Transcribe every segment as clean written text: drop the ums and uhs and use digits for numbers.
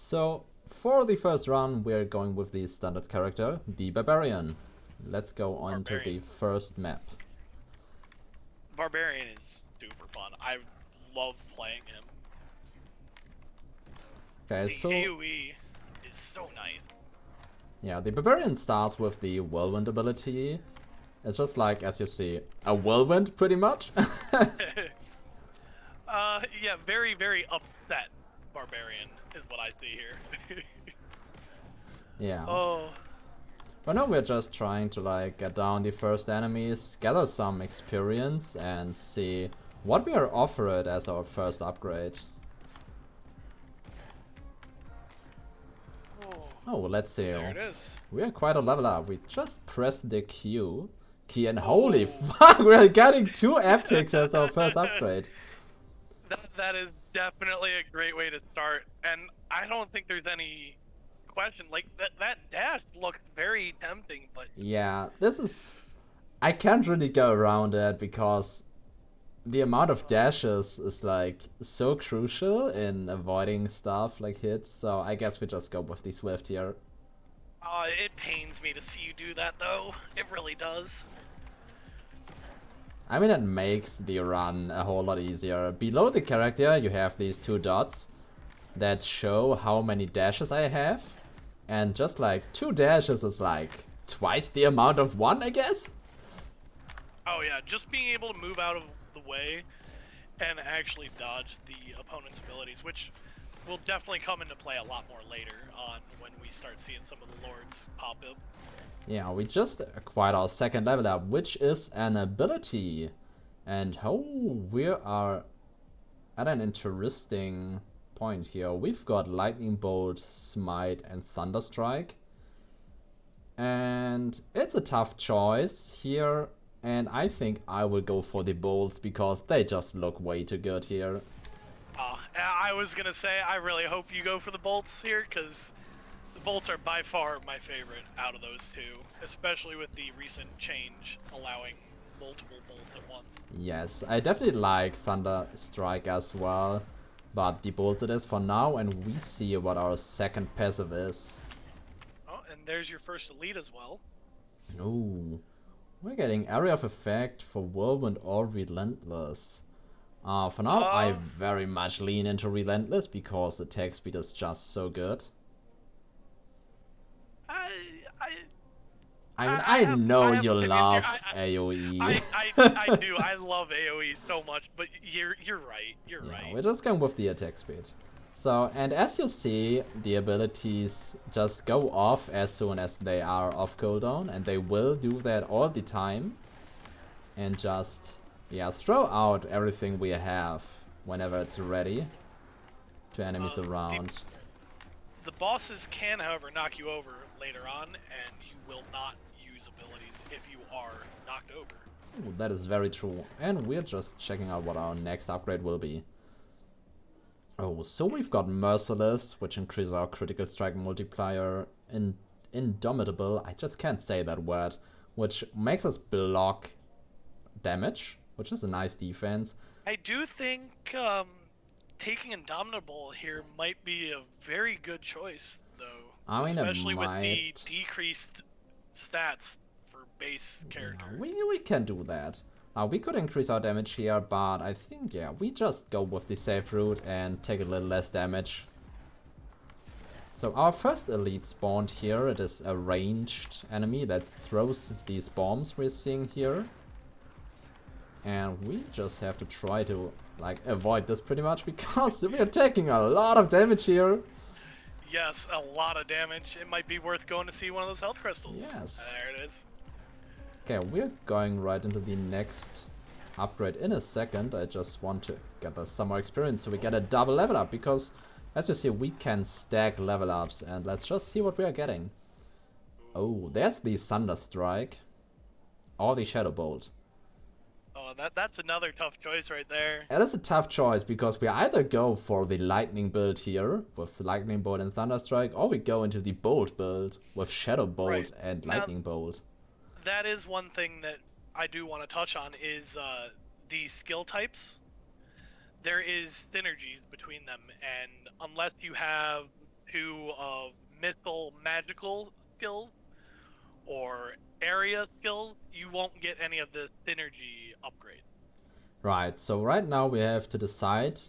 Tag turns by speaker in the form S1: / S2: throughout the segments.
S1: So for the first run, we're going with the standard character, the Barbarian. Let's go on to the first map.
S2: Barbarian is super fun. I love playing him.
S1: Okay,
S2: The
S1: so
S2: AoE is so nice.
S1: yeah, the Barbarian starts with the Whirlwind ability. It's just like, as you see, a whirlwind pretty much.
S2: Yeah, very, very upset Barbarian is what I see here.
S1: Yeah.
S2: Oh.
S1: But now we're just trying to like get down the first enemies, gather some experience, and see what we are offered as our first upgrade. Oh, let's see.
S2: There it is.
S1: We are quite a level up. We just pressed the Q key and holy fuck, we're getting 2 epics as our first upgrade.
S2: That is definitely a great way to start, and I don't think there's any question. Like that dash looks very tempting, but
S1: yeah, this is, I can't really go around it because the amount of dashes is like so crucial in avoiding stuff like hits. So I guess we just go with the Swift here.
S2: It pains me to see you do that, though. It really does.
S1: I mean, it makes the run a whole lot easier. Below the character, you have these 2 dots that show how many dashes I have. And just like 2 dashes is like twice the amount of 1, I guess?
S2: Oh yeah, just being able to move out of the way and actually dodge the opponent's abilities, which will definitely come into play a lot more later on when we start seeing some of the lords pop up.
S1: Yeah, we just acquired our second level up, which is an ability. And oh, we are at an interesting point here. We've got Lightning Bolt, Smite, and Thunderstrike. And it's a tough choice here. And I think I will go for the bolts because they just look way too good here.
S2: I was gonna say, I really hope you go for the bolts here, because the bolts are by far my favorite out of those 2, especially with the recent change allowing multiple bolts at once.
S1: Yes, I definitely like Thunderstrike as well, but the bolts it is for now, and we see what our second passive is.
S2: Oh, and there's your first elite as well.
S1: Ooh, we're getting Area of Effect for Whirlwind or Relentless. For now, I very much lean into Relentless because attack speed is just so good. I know you love AoE.
S2: I do. I love AoE so much, but you're right. You're right.
S1: We're just going with the attack speed. So, and as you see, the abilities just go off as soon as they are off cooldown, and they will do that all the time. And just, yeah, throw out everything we have whenever it's ready to enemies around.
S2: The bosses can, however, knock you over later on, and you will not use abilities if you are knocked over.
S1: Ooh, that is very true. And we're just checking out what our next upgrade will be. Oh, so we've got Merciless, which increases our critical strike multiplier. Indomitable, I just can't say that word, which makes us block damage, which is a nice defense.
S2: I do think taking Indomitable here might be a very good choice, though.
S1: I mean,
S2: especially with the decreased stats for base character.
S1: Yeah, we can do that. We could increase our damage here, but I think, yeah, we just go with the safe route and take a little less damage. So our first elite spawned here. It is a ranged enemy that throws these bombs we're seeing here. And we just have to try to, like, avoid this pretty much because we are taking a lot of damage here.
S2: Yes, a lot of damage. It might be worth going to see one of those health crystals.
S1: Yes.
S2: There it is.
S1: Okay, we're going right into the next upgrade in a second. I just want to get us some more experience so we get a double level up because, as you see, we can stack level ups, and let's just see what we are getting. Oh, there's the Thunderstrike or the Shadow Bolt.
S2: Oh, that's another tough choice right there.
S1: It is a tough choice because we either go for the Lightning build here with Lightning Bolt and Thunderstrike, or we go into the Bolt build with Shadow Bolt and Lightning Bolt.
S2: That is one thing that I do want to touch on is the skill types. There is synergies between them, and unless you have to missile magical skills or area skills, you won't get any of the synergy upgrade.
S1: Right, so right now we have to decide,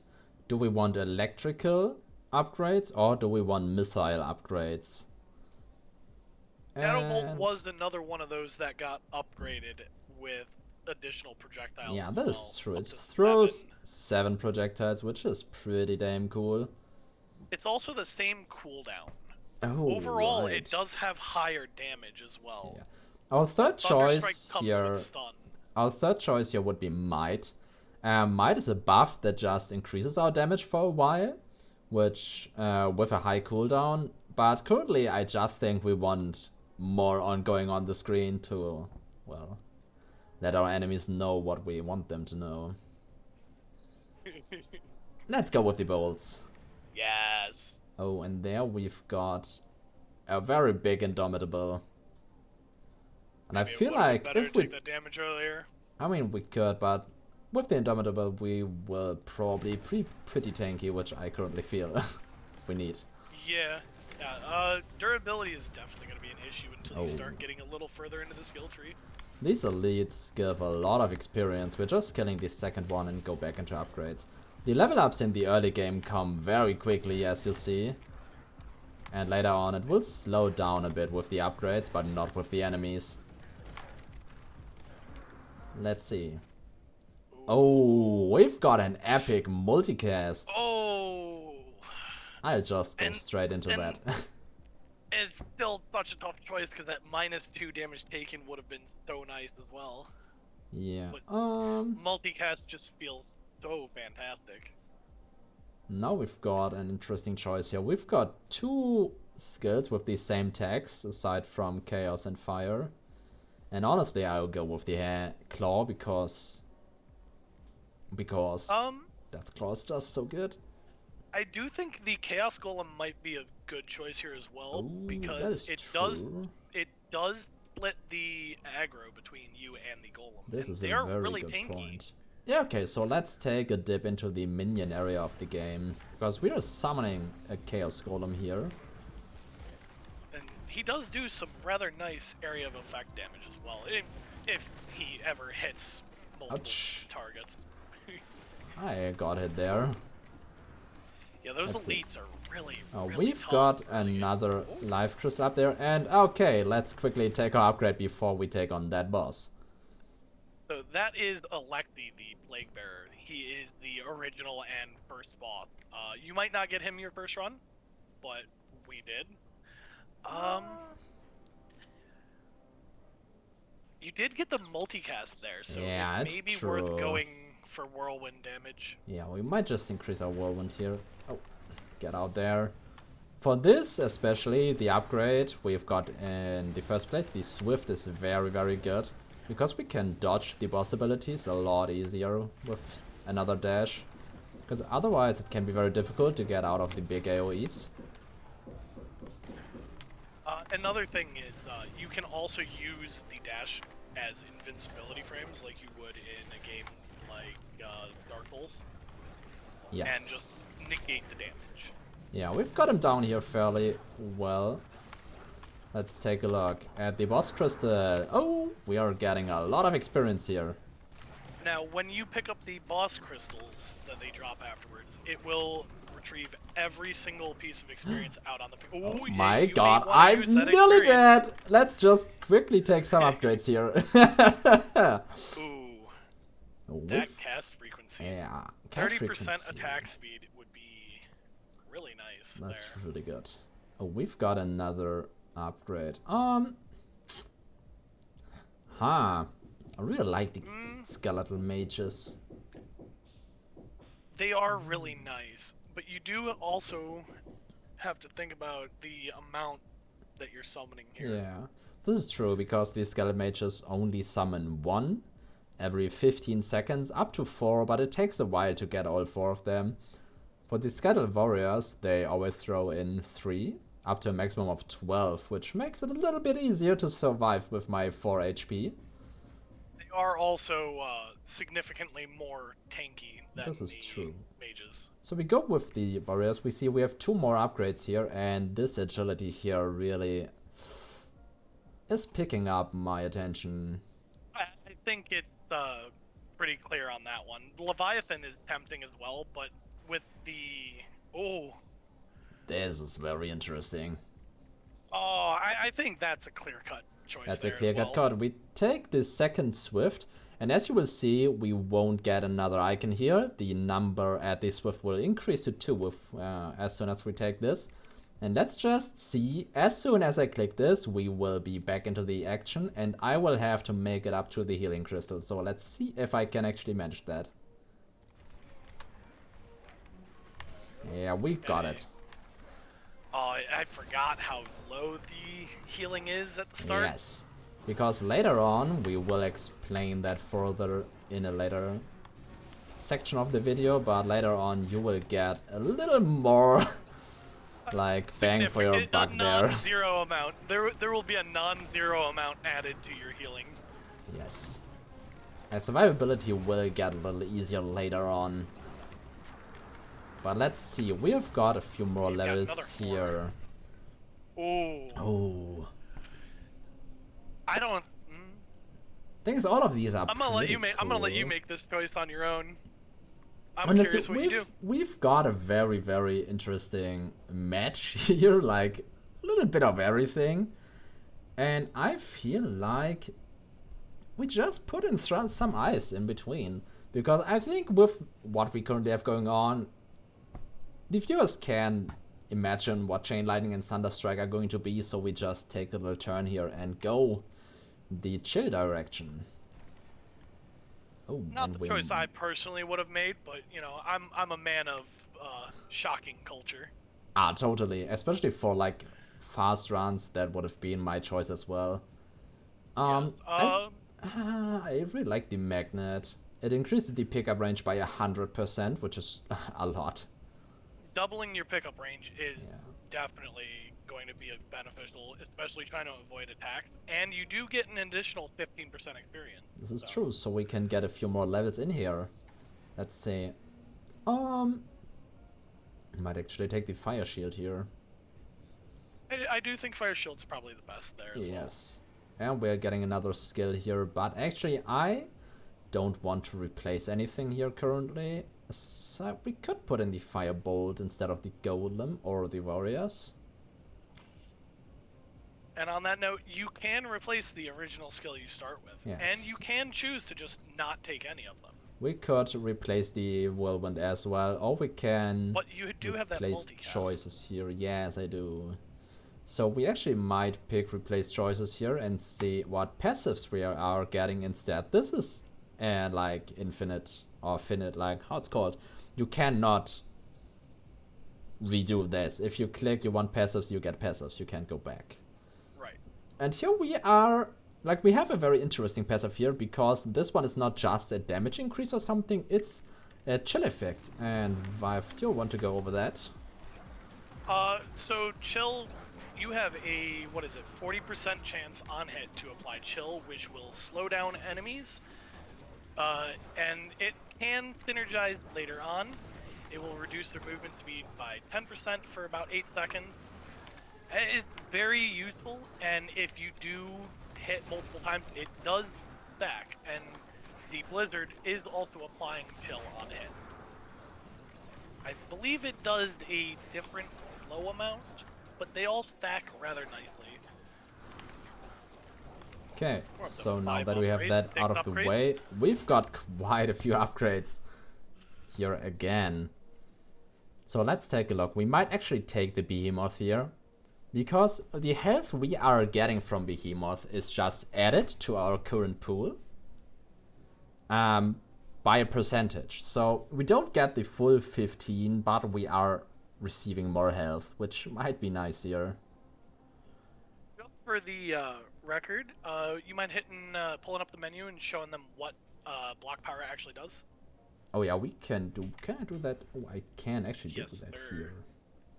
S1: do we want electrical upgrades or do we want missile upgrades?
S2: Shadowbolt was another one of those that got upgraded with additional projectiles.
S1: Yeah,
S2: as
S1: that
S2: well,
S1: is true.
S2: up
S1: It
S2: to
S1: throws
S2: 7.
S1: 7 projectiles, which is pretty damn cool.
S2: It's also the same cooldown.
S1: Oh,
S2: Overall,
S1: right.
S2: it does have higher damage as well.
S1: Yeah. Our third choice
S2: comes
S1: here.
S2: with stun.
S1: Our third choice here would be Might. Might is a buff that just increases our damage for a while, which with a high cooldown. But currently, I just think we want more ongoing on the screen to, well, let our enemies know what we want them to know. Let's go with the bolts.
S2: Yes.
S1: Oh, and there we've got a very big Indomitable. And
S2: Maybe
S1: I feel
S2: it would've been
S1: like
S2: better
S1: if
S2: to
S1: we...
S2: take the damage earlier.
S1: I mean, we could, but with the Indomitable we will probably pretty tanky, which I currently feel we need.
S2: Yeah. Durability is definitely going to be an issue until you start getting a little further into the skill tree.
S1: These elites give a lot of experience. We're just killing the second one and go back into upgrades. The level ups in the early game come very quickly, as you see. And later on it will slow down a bit with the upgrades, but not with the enemies. Let's see. Oh, we've got an epic multicast.
S2: Oh!
S1: I'll just go straight into that.
S2: It's still such a tough choice because that -2 damage taken would have been so nice as well.
S1: Yeah.
S2: But multicast just feels so fantastic.
S1: Now we've got an interesting choice here. We've got 2 skills with the same tags, aside from Chaos and Fire. And honestly, I'll go with the Claw because Death Claw is just so good.
S2: I do think the Chaos Golem might be a good choice here as well.
S1: Ooh,
S2: because it does split the aggro between you and the Golem.
S1: This
S2: and
S1: is
S2: they
S1: a
S2: are
S1: very
S2: really
S1: good
S2: tanky.
S1: point. Yeah, okay, so let's take a dip into the minion area of the game. Because we are summoning a Chaos Golem here.
S2: And he does do some rather nice area of effect damage as well, if he ever hits multiple targets.
S1: I got hit there.
S2: Yeah, those elites are really, really
S1: we've
S2: tough
S1: got
S2: early.
S1: another life crystal up there. And okay, let's quickly take our upgrade before we take on that boss.
S2: So that is Electi, the Plague Bearer. He is the original and first boss. You might not get him your first run, but we did. You did get the multicast there, so
S1: yeah,
S2: it may be worth going for whirlwind damage.
S1: Yeah, we might just increase our whirlwind here. Oh, get out there. For this especially, the upgrade we've got in the first place, the Swift is very, very good. Because we can dodge the boss abilities a lot easier with another dash. Because otherwise it can be very difficult to get out of the big AoEs.
S2: Another thing is, you can also use the dash as invincibility frames like you would in a game like Dark Souls.
S1: Yes.
S2: And just negate the damage.
S1: Yeah, we've got him down here fairly well. Let's take a look at the boss crystal. Oh, we are getting a lot of experience here.
S2: Now, when you pick up the boss crystals that they drop afterwards, it will retrieve every single piece of experience out on the field.
S1: Oh my god, I'm nearly dead! Let's just quickly take some upgrades here.
S2: Ooh. That cast frequency.
S1: Yeah, cast
S2: 30%
S1: frequency.
S2: attack speed would be really nice.
S1: That's
S2: there.
S1: really good. Oh, we've got another upgrade. I really like the skeletal mages.
S2: They are really nice, but you do also have to think about the amount that you're summoning here.
S1: Yeah, this is true because the skeletal mages only summon 1 every 15 seconds, up to 4, but it takes a while to get all 4 of them. For the skeletal warriors, they always throw in 3, up to a maximum of 12, which makes it a little bit easier to survive with my 4 HP.
S2: They are also significantly more tanky than
S1: This is
S2: the
S1: true.
S2: mages.
S1: So we go with the warriors. We see we have 2 more upgrades here, and this agility here really is picking up my attention.
S2: I think it's pretty clear on that one. Leviathan is tempting as well, but with the
S1: This is very interesting.
S2: I think that's a clear-cut choice
S1: That's a
S2: there as
S1: clear-cut
S2: well.
S1: cut. We take the second Swift, and as you will see, we won't get another icon here. The number at the Swift will increase to 2 with, as soon as we take this. And let's just see, as soon as I click this, we will be back into the action, and I will have to make it up to the healing crystal. So let's see if I can actually manage that. Yeah, we got it.
S2: Oh, I forgot how low the healing is at the start.
S1: Yes, because later on we will explain that further in a later section of the video, but later on you will get a little more like bang for your buck there.
S2: Non-zero amount. There will be a non-zero amount added to your healing.
S1: Yes. And survivability will get a little easier later on. But let's see, we have got a few more levels here.
S2: Oh. I don't.
S1: Thing is, all of these are
S2: I'm gonna let you
S1: cool.
S2: I'm gonna let you make this choice on your own. I'm
S1: Honestly,
S2: curious what you do.
S1: We've got a very, very interesting match here, like a little bit of everything. And I feel like we just put in some ice in between. Because I think with what we currently have going on, the viewers can imagine what Chain Lightning and Thunderstrike are going to be, so we just take a little turn here and go the chill direction. Oh,
S2: Not the choice I personally would have made, but you know, I'm a man of shocking culture.
S1: Ah, totally. Especially for like fast runs, that would have been my choice as well. I really like the magnet. It increases the pickup range by 100%, which is a lot.
S2: Doubling your pickup range is definitely going to be beneficial, especially trying to avoid attacks. And you do get an additional 15% experience.
S1: This is true, so we can get a few more levels in here. Let's see. I might actually take the fire shield here.
S2: I do think fire shield's probably the best there as well.
S1: Yes. And we're getting another skill here, but actually I don't want to replace anything here currently. So we could put in the firebolt instead of the golem or the warriors.
S2: And on that note, you can replace the original skill you start with.
S1: Yes.
S2: And you can choose to just not take any of them.
S1: We could replace the whirlwind as well, or we can
S2: but you do have that multicast.
S1: Choices here. Yes, I do. So we actually might pick replace choices here and see what passives we are getting instead. This is like infinite or finite, like how it's called. You cannot redo this. If you click you want passives, you get passives. You can't go back.
S2: Right.
S1: And here we are, like we have a very interesting passive here because this one is not just a damage increase or something, it's a chill effect. And Vive, do you want to go over that?
S2: So chill, you have a, 40% chance on hit to apply chill, which will slow down enemies. And it can synergize later on. It will reduce their movement speed by 10% for about 8 seconds. It's very useful, and if you do hit multiple times, it does stack, and the Blizzard is also applying chill on hit. I believe it does a different low amount, but they all stack rather nicely.
S1: Okay, so now that we have that out of the way, we've got quite a few upgrades here again. So let's take a look. We might actually take the Behemoth here, because the health we are getting from Behemoth is just added to our current pool by a percentage. So we don't get the full 15, but we are receiving more health, which might be nice here.
S2: For the record, you mind hitting, pulling up the menu and showing them what block power actually does?
S1: Oh yeah, we can do. Can I do that? Oh, I can actually do that here.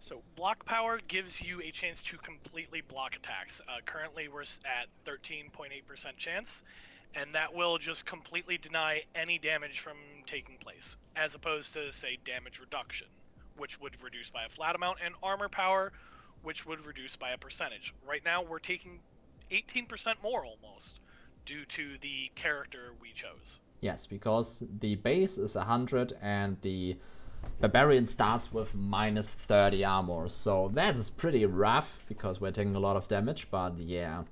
S2: So block power gives you a chance to completely block attacks. Currently we're at 13.8% chance, and that will just completely deny any damage from taking place, as opposed to, say, damage reduction, which would reduce by a flat amount, and armor power, which would reduce by a percentage. Right now, we're taking 18% more almost, due to the character we chose.
S1: Yes, because the base is 100 and the Barbarian starts with minus 30 armor, so that is pretty rough because we're taking a lot of damage, but yeah.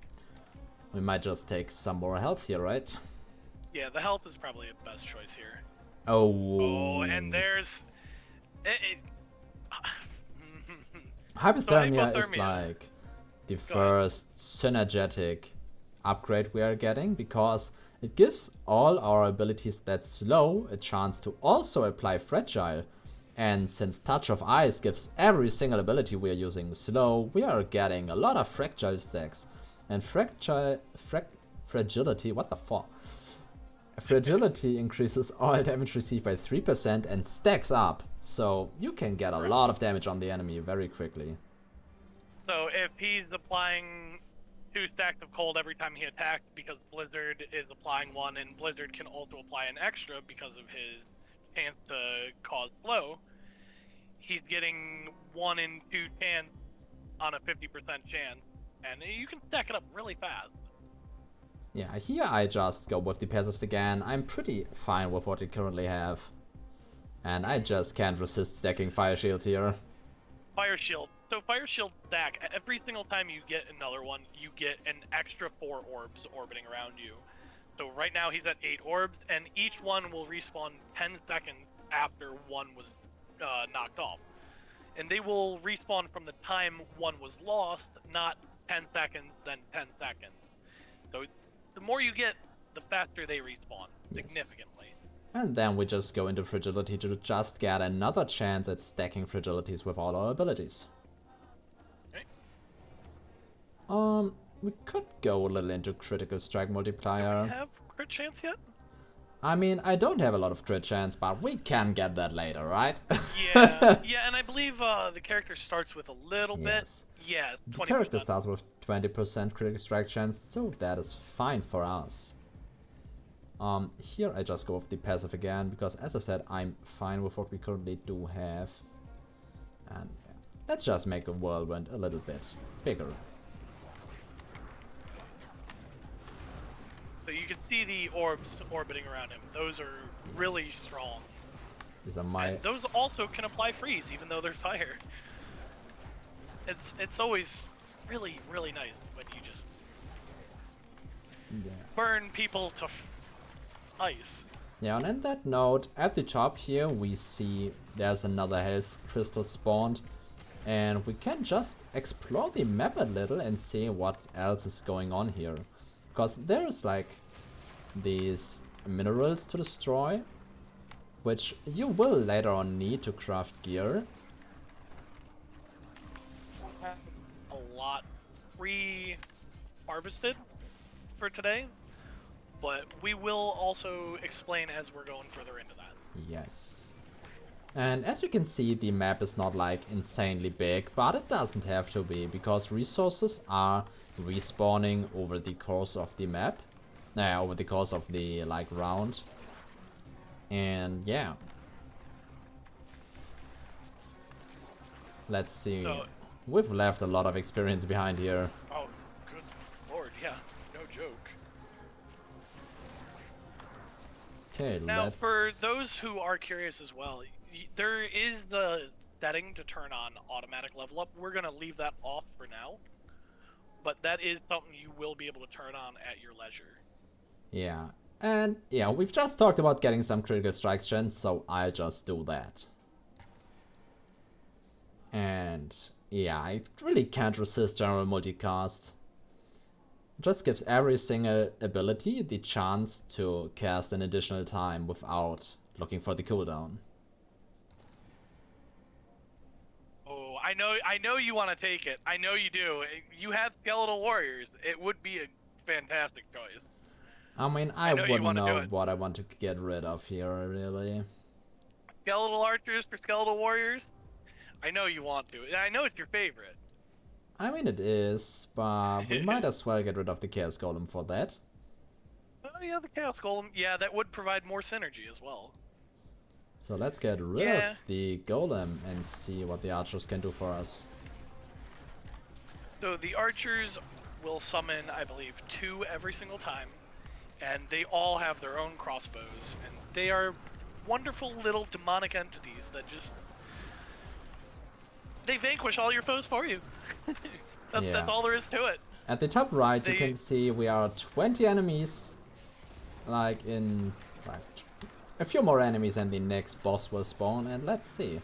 S1: We might just take some more health here, right?
S2: Yeah, the health is probably the best choice here.
S1: Oh.
S2: Oh, and there's...
S1: Hypothermia
S2: So
S1: is like the first synergetic upgrade we are getting, because it gives all our abilities that slow a chance to also apply fragile. And since Touch of Ice gives every single ability we are using slow, we are getting a lot of fragile stacks. And fragility, what the fuck? Fragility increases all damage received by 3% and stacks up. So you can get a lot of damage on the enemy very quickly.
S2: So if he's applying 2 stacks of cold every time he attacks because Blizzard is applying 1, and Blizzard can also apply an extra because of his chance to cause slow, he's getting 1 in 2 chance on a 50% chance, and you can stack it up really fast.
S1: Yeah, here I just go with the passives again. I'm pretty fine with what we currently have. And I just can't resist stacking Fire Shields here.
S2: Fire Shield. So Fire Shield stack, every single time you get another one, you get an extra 4 orbs orbiting around you. So right now he's at 8 orbs, and each one will respawn 10 seconds after one was knocked off. And they will respawn from the time one was lost, not 10 seconds, then 10 seconds. So the more you get, the faster they respawn, significantly.
S1: And then we just go into Fragility to just get another chance at stacking Fragilities with all our abilities.
S2: Okay.
S1: We could go a little into Critical Strike Multiplier.
S2: Do we have crit chance yet?
S1: I mean, I don't have a lot of crit chance, but we can get that later, right?
S2: Yeah, and I believe the character starts with a little bit. Yeah, 20%.
S1: The character starts with 20% critical strike chance, so that is fine for us. Here I just go with the passive again, because as I said, I'm fine with what we currently do have. And let's just make a whirlwind a little bit bigger.
S2: So you can see the orbs orbiting around him. Those are really strong.
S1: These are my...
S2: And those also can apply freeze, even though they're fire. It's always really, really nice when you just burn people to ice.
S1: Yeah, and on that note, at the top here we see there's another health crystal spawned. And we can just explore the map a little and see what else is going on here. Because there's like these minerals to destroy, which you will later on need to craft gear.
S2: A lot pre-harvested for today, but we will also explain as we're going further into that.
S1: Yes. And as you can see, the map is not like insanely big, but it doesn't have to be, because resources are respawning over the course of the map. Over the course of the like round. And yeah. Let's see.
S2: So,
S1: we've left a lot of experience behind here.
S2: Oh, good lord, yeah, no joke.
S1: Okay,
S2: now for those who are curious as well, there is the setting to turn on automatic level up. We're gonna leave that off for now, but that is something you will be able to turn on at your leisure.
S1: Yeah, and yeah, we've just talked about getting some critical strike chance, so I'll just do that. And yeah, I really can't resist general multicast. It just gives every single ability the chance to cast an additional time without looking for the cooldown.
S2: Oh, I know you want to take it. I know you do. You have Skeletal Warriors. It would be a fantastic choice.
S1: I mean, I wouldn't know what I want to get rid of here, really.
S2: Skeletal Archers for Skeletal Warriors? I know you want to. I know it's your favorite.
S1: I mean, it is, but we might as well get rid of the Chaos Golem for that.
S2: Oh yeah, the Chaos Golem. Yeah, that would provide more synergy as well.
S1: So let's get rid
S2: Yeah.
S1: of the golem and see what the archers can do for us.
S2: So the archers will summon, I believe, 2 every single time, and they all have their own crossbows, and they are wonderful little demonic entities that just they vanquish all your foes for you. That's all there is to it.
S1: At the top right, you
S2: They-
S1: can see we are 20 enemies. Like a few more enemies and the next boss will spawn. And let's see.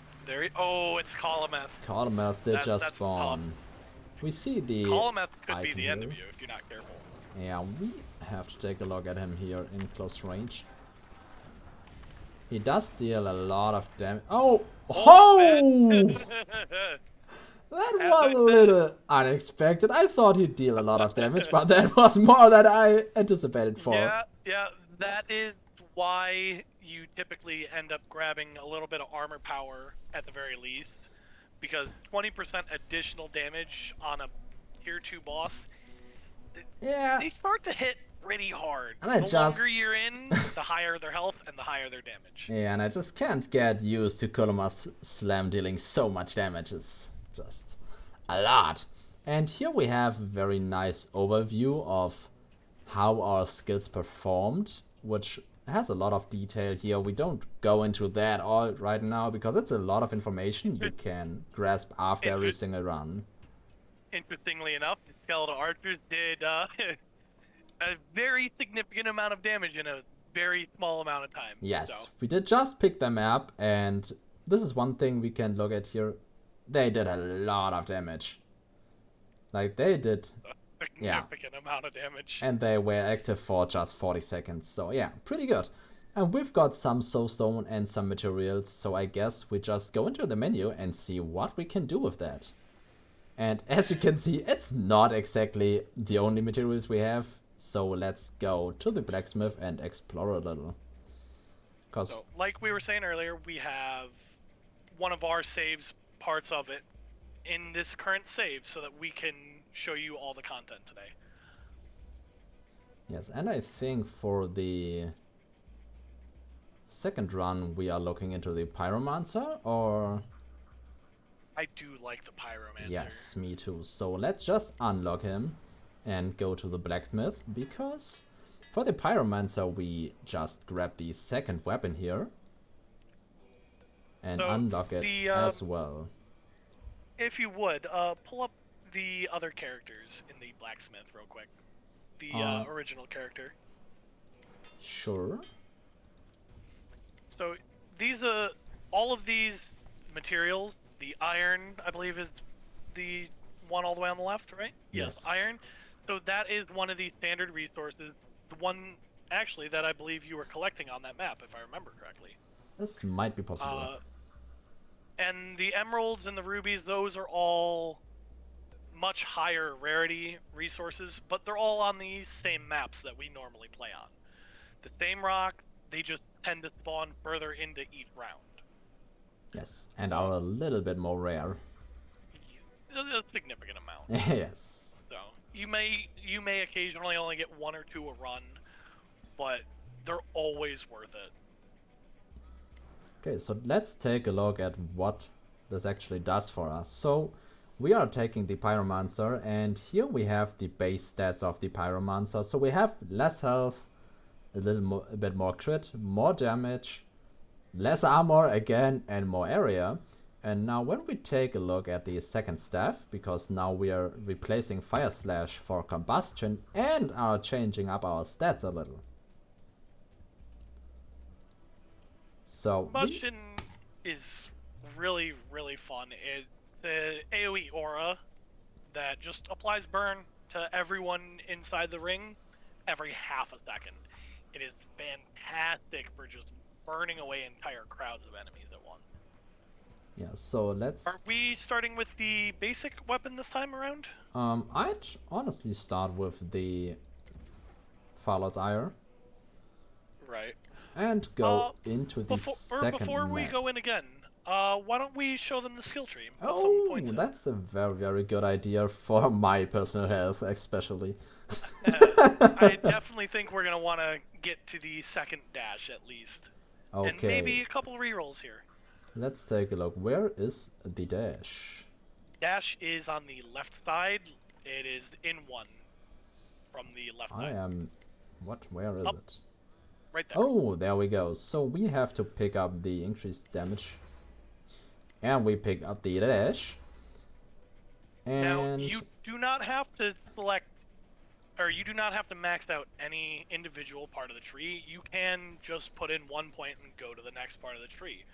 S2: Oh, it's Colometh.
S1: Colometh did just
S2: That's
S1: spawn. We see the
S2: Colometh could be
S1: icon
S2: the end
S1: here.
S2: of you if you're not careful.
S1: Yeah, we have to take a look at him here in close range. He does deal a lot of damage. Oh! Oh! That was a little unexpected. I thought he'd deal a lot of damage, but that was more than I anticipated for.
S2: Yeah, that is why you typically end up grabbing a little bit of armor power at the very least, because 20% additional damage on a tier 2 boss,
S1: Yeah.
S2: they start to hit pretty hard.
S1: And
S2: The longer you're in, the higher their health and the higher their damage.
S1: Yeah, and I just can't get used to Colometh Slam dealing so much damage. It's just a lot. And here we have a very nice overview of how our skills performed, which has a lot of detail here. We don't go into that all right now because it's a lot of information you can grasp after every single run.
S2: Interestingly enough, the skeletal archers did a very significant amount of damage in a very small amount of time.
S1: Yes,
S2: so.
S1: we did just pick them up, and this is one thing we can look at here. They did a lot of damage. Like, they did...
S2: A significant amount of damage.
S1: And they were active for just 40 seconds, so yeah, pretty good. And we've got some soulstone and some materials, so I guess we just go into the menu and see what we can do with that. And as you can see, it's not exactly the only materials we have, so let's go to the blacksmith and explore a little.
S2: So, like we were saying earlier, we have one of our saves, parts of it, in this current save so that we can show you all the content today.
S1: Yes, and I think for the second run we are looking into the pyromancer, or...
S2: I do like the pyromancer.
S1: Yes, me too. So let's just unlock him and go to the blacksmith, because for the pyromancer we just grab the second weapon here and
S2: So
S1: unlock it as well.
S2: If you would, pull up the other characters in the blacksmith real quick. The original character.
S1: Sure.
S2: So these all of these materials, the iron, I believe, is the one all the way on the left, right?
S1: Yes.
S2: Iron. So that is one of the standard resources. The one, actually, that I believe you were collecting on that map, if I remember correctly.
S1: This might be possible.
S2: And the emeralds and the rubies, those are all much higher rarity resources, but they're all on these same maps that we normally play on. The same rock, they just tend to spawn further into each round.
S1: Yes, and are a little bit more rare.
S2: A significant amount.
S1: Yes.
S2: So you may occasionally only get 1 or 2 a run, but they're always worth it.
S1: Okay, so let's take a look at what this actually does for us. So we are taking the pyromancer, and here we have the base stats of the pyromancer. So we have less health, a bit more crit, more damage, less armor again, and more area. And now when we take a look at the second staff, because now we are replacing Fire Slash for combustion and are changing up our stats a little. So
S2: combustion is really, really fun. It's the AoE aura that just applies burn to everyone inside the ring every half a second. It is fantastic for just burning away entire crowds of enemies at once.
S1: Yeah, so let's...
S2: Are we starting with the basic weapon this time around?
S1: I'd honestly start with the Farlord's Ire.
S2: Right.
S1: And go into the second
S2: Before we
S1: map.
S2: go in again, Why don't we show them the skill tree and put some
S1: Oh,
S2: points in?
S1: that's a very, very good idea for my personal health, especially.
S2: I definitely think we're gonna want to get to the second dash at least, and maybe
S1: Okay,
S2: a couple rerolls here.
S1: let's take a look. Where is the dash?
S2: Dash is on the left side. It is in one from the left
S1: I
S2: side.
S1: am... What? Where is
S2: Up,
S1: it?
S2: right there.
S1: Oh, there we go. So we have to pick up the increased damage. And we pick up the dash.
S2: Now,
S1: And...
S2: you do not have to select, or you do not have to max out any individual part of the tree. You can just put in 1 point and go to the next part of the tree.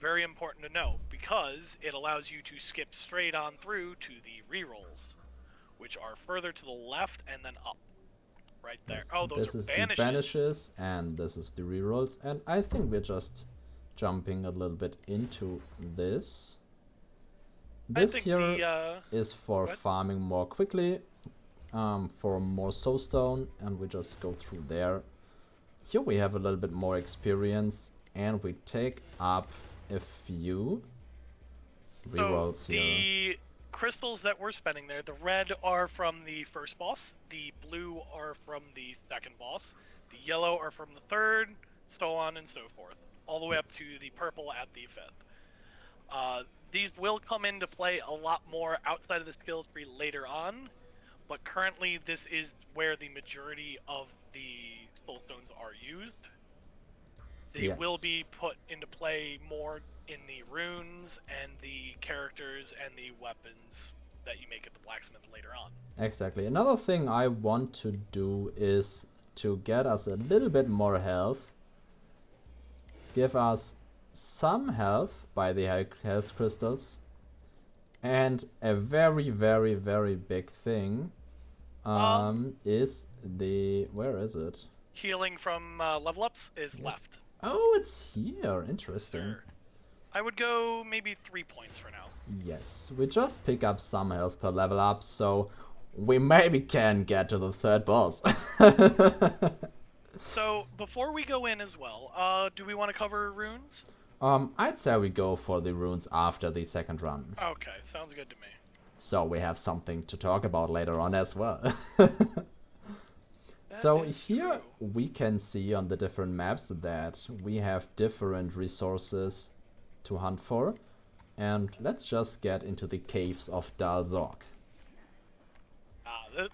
S2: Very important to know, because it allows you to skip straight on through to the rerolls, which are further to the left and then up. Right there.
S1: yes,
S2: Oh, those
S1: this
S2: are
S1: is
S2: banishes.
S1: the banishes, and this is the rerolls. And I think we're just jumping a little bit into this. This here is for farming more quickly, for more soulstone, and we just go through there. Here we have a little bit more experience, and we take up a few rerolls
S2: So
S1: here.
S2: the crystals that we're spending there, the red are from the first boss, the blue are from the second boss, the yellow are from the third, so on and so forth, all the way up
S1: Yes.
S2: to the purple at the fifth. These will come into play a lot more outside of the skill tree later on, but currently this is where the majority of the soulstones are used. They will
S1: Yes.
S2: be put into play more in the runes and the characters and the weapons that you make at the blacksmith later on.
S1: Exactly. Another thing I want to do is to get us a little bit more health. Give us some health by the health crystals. And a very, very, very big thing is the... Where is it?
S2: Healing from level ups is
S1: Yes.
S2: left.
S1: Oh, it's here. Interesting.
S2: Sure. I would go maybe 3 points for now.
S1: Yes, we just pick up some health per level up, so we maybe can get to the third boss.
S2: So before we go in as well, do we want to cover runes?
S1: I'd say we go for the runes after the second run.
S2: Okay, sounds good to me.
S1: So we have something to talk about later on as well.
S2: That
S1: So
S2: is
S1: here
S2: true.
S1: we can see on the different maps that we have different resources to hunt for. And let's just get into the caves of Dalzorg.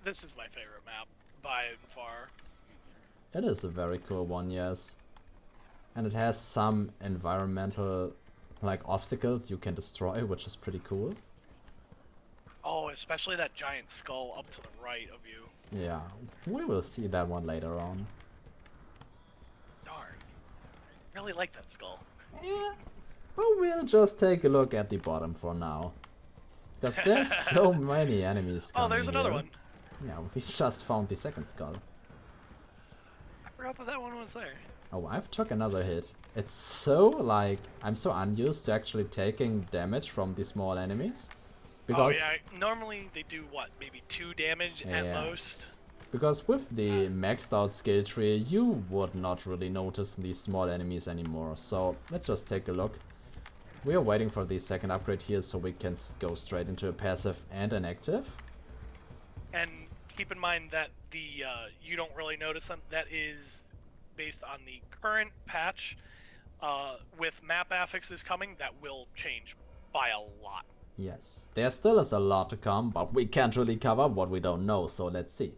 S2: This is my favorite map by and far.
S1: It is a very cool one, yes. And it has some environmental like obstacles you can destroy, which is pretty cool.
S2: Oh, especially that giant skull up to the right of you.
S1: Yeah, we will see that one later on.
S2: Darn. Really like that skull.
S1: Yeah, but we'll just take a look at the bottom for now. Because there's so many enemies coming
S2: Oh, there's another
S1: here.
S2: one.
S1: Yeah, we just found the second skull.
S2: I forgot that one was there.
S1: Oh, I've took another hit. It's so like, I'm so unused to actually taking damage from the small enemies. Because,
S2: oh yeah, normally they do what, maybe 2 damage at most?
S1: Because with the maxed out skill tree, you would not really notice these small enemies anymore. So let's just take a look. We are waiting for the second upgrade here so we can go straight into a passive and an active.
S2: And keep in mind that the you don't really notice them. That is based on the current patch. With map affixes coming, that will change by a lot.
S1: Yes, there still is a lot to come, but we can't really cover what we don't know, so let's see.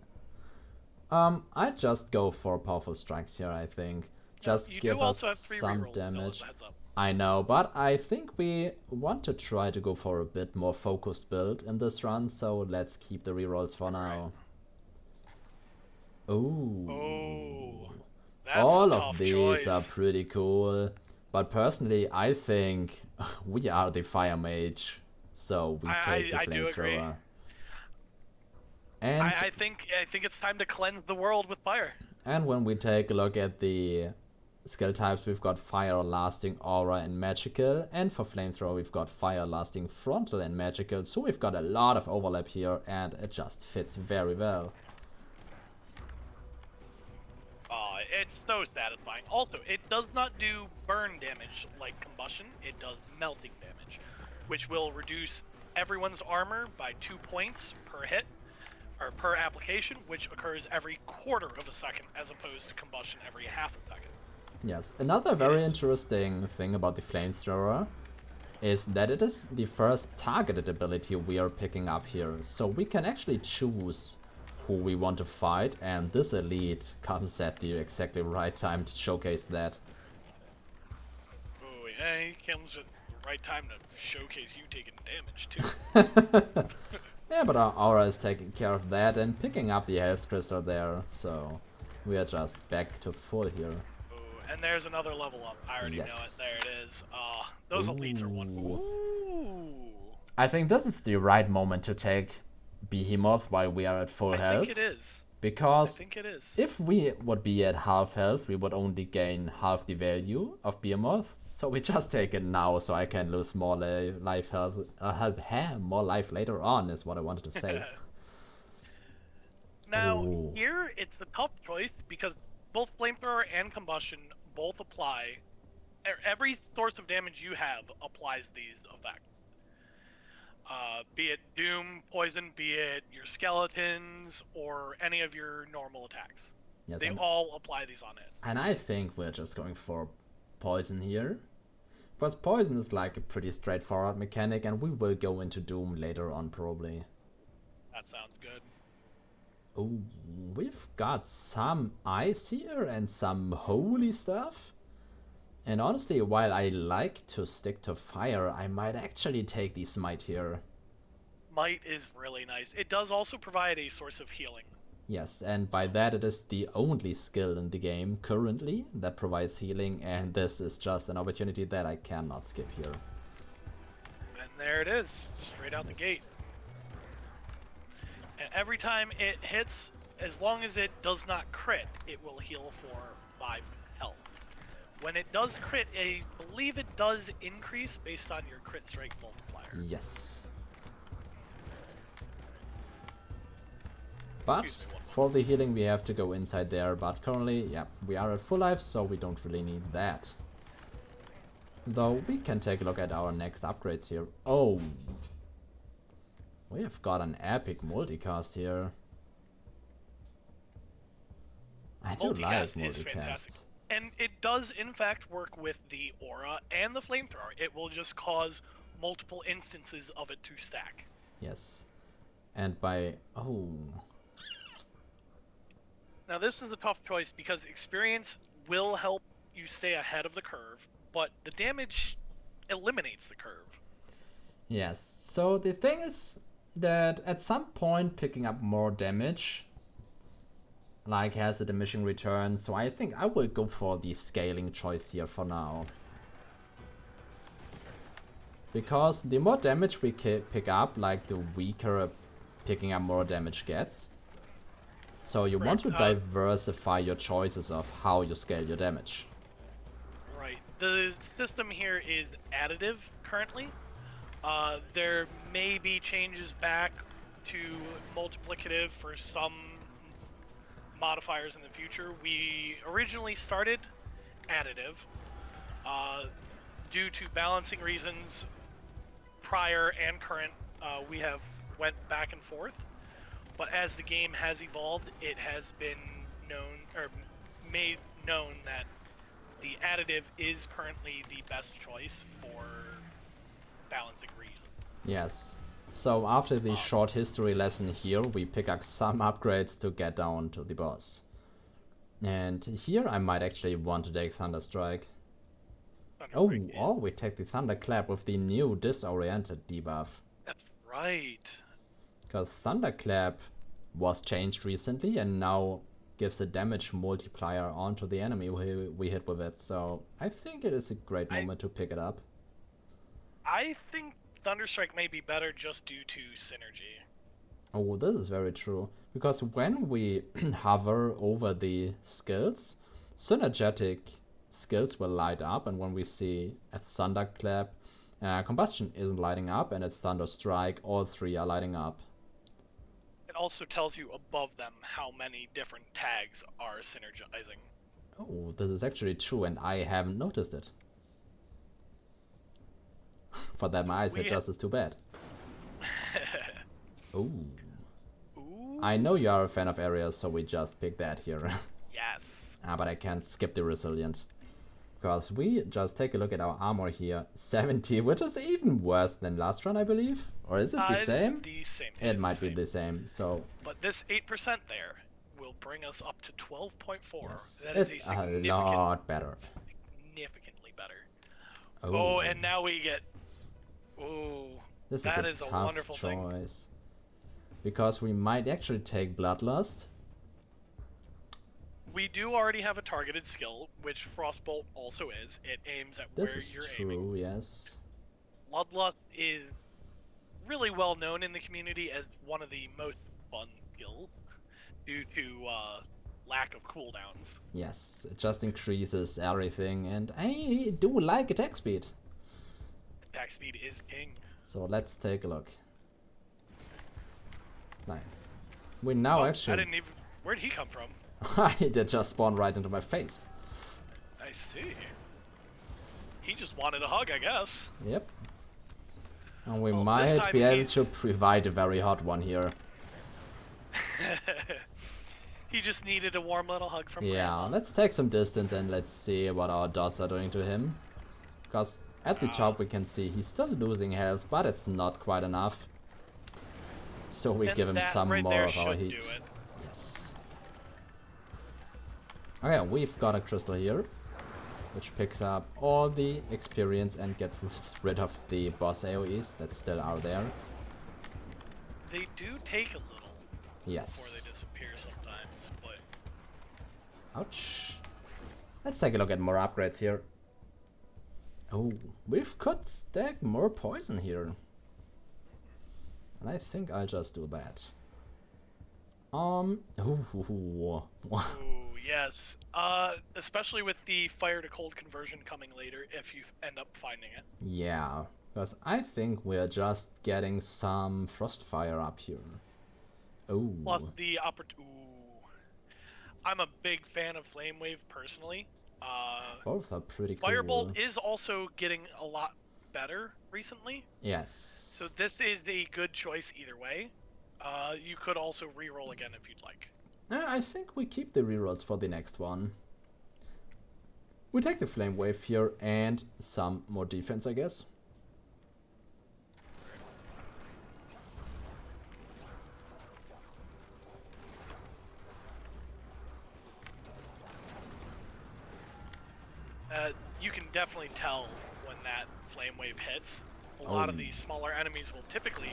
S1: I'd just go for powerful strikes here, I think. Just
S2: you
S1: give
S2: do also
S1: us
S2: have 3
S1: some
S2: rerolls, still,
S1: damage.
S2: as a heads up.
S1: I know, but I think we want to try to go for a bit more focused build in this run, so let's keep the rerolls for now. Ooh.
S2: Oh, that's
S1: All
S2: a
S1: of
S2: tough
S1: these
S2: choice.
S1: are pretty cool, but personally I think we are the fire mage, so we take the
S2: I do agree.
S1: flamethrower. And
S2: I think it's time to cleanse the world with fire.
S1: and when we take a look at the skill types, we've got fire, lasting, aura, and magical, and for flamethrower we've got fire, lasting, frontal, and magical. So we've got a lot of overlap here, and it just fits very well.
S2: It's so satisfying. Also, it does not do burn damage like combustion. It does melting damage, which will reduce everyone's armor by 2 points per hit, or per application, which occurs every quarter of a second, as opposed to combustion every half a second.
S1: Yes, another very interesting thing about the flamethrower is that it is the first targeted ability we are picking up here. So we can actually choose who we want to fight, and this elite comes at the exactly right time to showcase that.
S2: Oh yeah, he comes at the right time to showcase you taking damage too.
S1: Yeah, but our aura is taking care of that and picking up the health crystal there, so we are just back to full here.
S2: Oh, and there's another level up. I already know it. There it is. Those elites are one. Ooh.
S1: I think this is the right moment to take Behemoth while we are at full health.
S2: I think it is.
S1: Because
S2: I think it is.
S1: If we would be at half health, we would only gain half the value of Behemoth. So we just take it now, so I can lose more life health, more life later on, is what I wanted to say.
S2: Now, here it's a tough choice because both flamethrower and combustion both apply. Every source of damage you have applies these effects. Be it Doom, Poison, be it your skeletons, or any of your normal attacks. Yes, they all apply these on it.
S1: And I think we're just going for Poison here. Because Poison is like a pretty straightforward mechanic, and we will go into Doom later on probably.
S2: That sounds good.
S1: Oh, we've got some ice here and some holy stuff. And honestly, while I like to stick to fire, I might actually take the smite here.
S2: Might is really nice. It does also provide a source of healing.
S1: Yes, and by that it is the only skill in the game currently that provides healing, and this is just an opportunity that I cannot skip here.
S2: And there it is, straight out the gate. And every time it hits, as long as it does not crit, it will heal for 5 health. When it does crit, I believe it does increase based on your crit strike multiplier.
S1: Yes. But for the healing we have to go inside there, but currently, yeah, we are at full life, so we don't really need that. Though we can take a look at our next upgrades here. Oh! We have got an epic multicast here. I do like multicast.
S2: And it does, in fact, work with the aura and the flamethrower. It will just cause multiple instances of it to stack.
S1: Yes. And by... oh...
S2: Now, this is a tough choice because experience will help you stay ahead of the curve, but the damage eliminates the curve.
S1: Yes. So the thing is that at some point picking up more damage like has a diminishing return, so I think I will go for the scaling choice here for now. Because the more damage we pick up, like the weaker picking up more damage gets. So you want to diversify your choices of how you scale your damage.
S2: Right. The system here is additive currently. There may be changes back to multiplicative for some modifiers in the future. We originally started additive due to balancing reasons. Prior and current, we have went back and forth, but as the game has evolved, it has been known or made known that the additive is currently the best choice for balancing reasons.
S1: Yes. So after the short history lesson here, we pick up some upgrades to get down to the boss. And here I might actually want to take Thunderstrike. Oh, we take the Thunderclap with the new disoriented debuff.
S2: That's right.
S1: Because Thunderclap was changed recently and now gives a damage multiplier onto the enemy we hit with it. So I think it is a great moment to pick it up.
S2: I think Thunderstrike may be better just due to synergy.
S1: Oh, this is very true. Because when we hover over the skills, synergetic skills will light up, and when we see a Thunderclap, Combustion isn't lighting up, and a Thunderstrike, all three are lighting up.
S2: It also tells you above them how many different tags are synergizing.
S1: Oh, this is actually true, and I haven't noticed it. For that, my eyes adjust is too bad. Oh.
S2: Ooh.
S1: I know you are a fan of areas, so we just pick that here.
S2: Yes.
S1: But I can't skip the resilient. Because we just take a look at our armor here. 70, which is even worse than last run, I believe. Or is it the same?
S2: The same.
S1: It might be the same, so...
S2: But this 8% there will bring us up to 12.4.
S1: Yes,
S2: That
S1: it's
S2: is
S1: a lot better.
S2: Significantly better.
S1: Oh,
S2: and now we get... Oh,
S1: this
S2: that
S1: is a
S2: a
S1: tough
S2: wonderful
S1: choice.
S2: thing.
S1: Because we might actually take Bloodlust.
S2: We do already have a targeted skill, which Frostbolt also is. It aims at
S1: This
S2: where
S1: is
S2: you're
S1: true,
S2: aiming.
S1: yes.
S2: Bloodlust is really well known in the community as one of the most fun skills due to lack of cooldowns.
S1: Yes, it just increases everything, and I do like attack speed.
S2: Attack speed is king.
S1: So let's take a look. Like, we now actually...
S2: I didn't even... Where'd he come from?
S1: He did just spawn right into my face.
S2: I see. He just wanted a hug, I guess.
S1: Yep. And we
S2: Well,
S1: might be able to provide a very hot one here.
S2: He just needed a warm little hug from
S1: Yeah,
S2: Grandma.
S1: let's take some distance and let's see what our dots are doing to him. Because at the top we can see he's still losing health, but it's not quite enough. So we give him some more of our heat. Yes. Okay, we've got a crystal here, which picks up all the experience and gets rid of the boss AoEs that still are there.
S2: They do take a little
S1: Yes.
S2: before they disappear sometimes, but...
S1: Ouch. Let's take a look at more upgrades here. Oh, we could stack more poison here. And I think I'll just do that. Ooh.
S2: Ooh, yes. Especially with the fire to cold conversion coming later, if you end up finding it.
S1: Yeah, because I think we're just getting some frostfire up here. Oh.
S2: Plus the Ooh. I'm a big fan of Flame Wave personally.
S1: Both are pretty cool.
S2: Firebolt is also getting a lot better recently.
S1: Yes.
S2: So this is a good choice either way. You could also reroll again if you'd like.
S1: I think we keep the rerolls for the next one. We take the Flame Wave here and some more defense, I guess.
S2: You can definitely tell when that Flame Wave hits. A lot of these smaller enemies will typically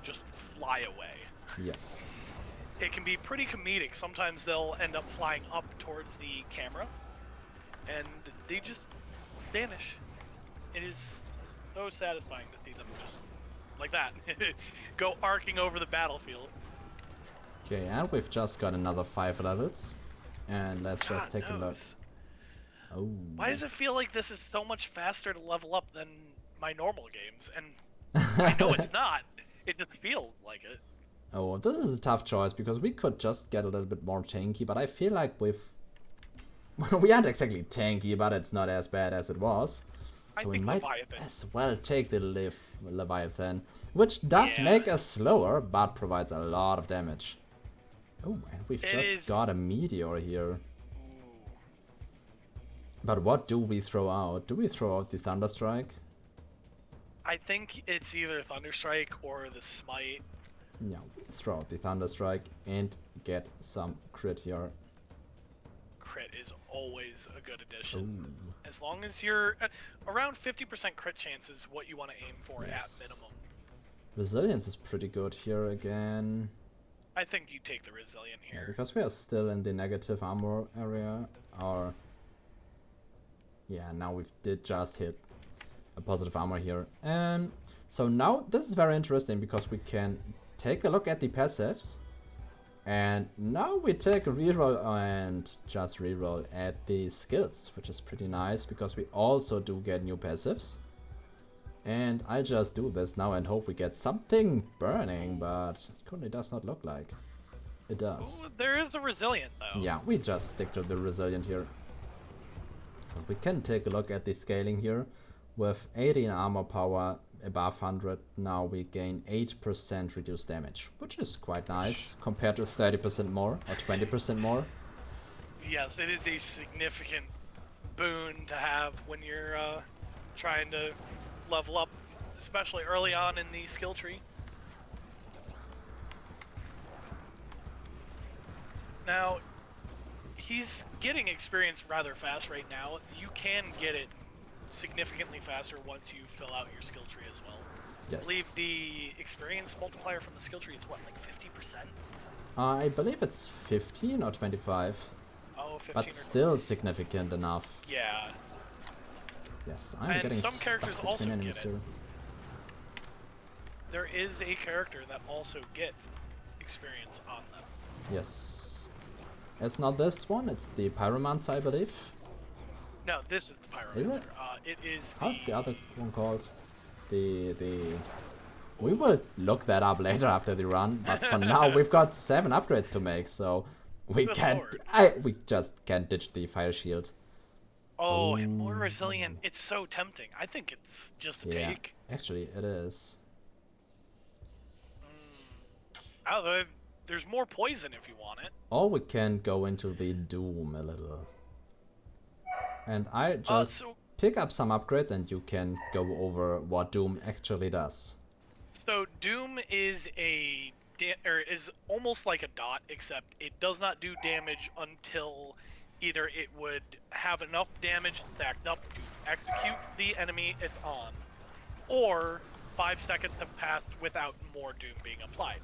S2: just fly away.
S1: Yes.
S2: It can be pretty comedic. Sometimes they'll end up flying up towards the camera, and they just vanish. It is so satisfying to see them just like that, go arcing over the battlefield.
S1: Okay, and we've just got another 5 levels. And let's just take a look. Oh.
S2: Why does it feel like this is so much faster to level up than my normal games? And I know it's not. It just feels like it.
S1: Oh, this is a tough choice because we could just get a little bit more tanky, but I feel like we aren't exactly tanky, but it's not as bad as it was. So we might as well take the Leviathan, which does make us slower, but provides a lot of damage. Oh, and we've just got a meteor here. But what do we throw out? Do we throw out the Thunderstrike?
S2: I think it's either Thunderstrike or the Smite.
S1: Yeah, we throw out the Thunderstrike and get some crit here.
S2: Crit is always a good addition. Ooh. As long as you're around 50% crit chance is what you want to aim for at minimum.
S1: Resilience is pretty good here again.
S2: I think you take the Resilient here.
S1: Yeah, because we are still in the negative armor area. Yeah, now we did just hit a positive armor here. And so now this is very interesting because we can take a look at the passives. And now we take a reroll and just reroll at the skills, which is pretty nice because we also do get new passives. And I just do this now and hope we get something burning, but it currently does not look like it does.
S2: Ooh, there is a Resilient though.
S1: Yeah, we just stick to the Resilient here. We can take a look at the scaling here. With 80 in armor power above 100, now we gain 8% reduced damage, which is quite nice compared to 30% more or 20% more.
S2: Yes, it is a significant boon to have when you're trying to level up, especially early on in the skill tree. Now, he's getting experience rather fast right now. You can get it significantly faster once you fill out your skill tree as well.
S1: Yes.
S2: I believe the experience multiplier from the skill tree is what, like 50%?
S1: I believe it's 15 or 25.
S2: Oh, 15
S1: but
S2: or
S1: still significant enough.
S2: Yeah.
S1: Yes, I'm
S2: And
S1: getting
S2: some characters
S1: stuck
S2: also
S1: between
S2: get
S1: enemies
S2: it.
S1: here.
S2: There is a character that also gets experience on them.
S1: Yes. It's not this one, it's the Pyromancer, I believe.
S2: No, this is the Pyromancer. It is
S1: How's the other one called? The... We will look that up later after the run, but for now we've got 7 upgrades to make, so we
S2: Good
S1: can't...
S2: Lord.
S1: we just can't ditch the fire shield.
S2: Oh, and more resilient. It's so tempting. I think it's just a take.
S1: Actually it is.
S2: Oh, there's more poison if you want it.
S1: Or we can go into the Doom a little. And I just pick up some upgrades and you can go over what Doom actually does.
S2: So Doom is is almost like a dot, except it does not do damage until either it would have enough damage stacked up to execute the enemy it's on, or 5 seconds have passed without more Doom being applied.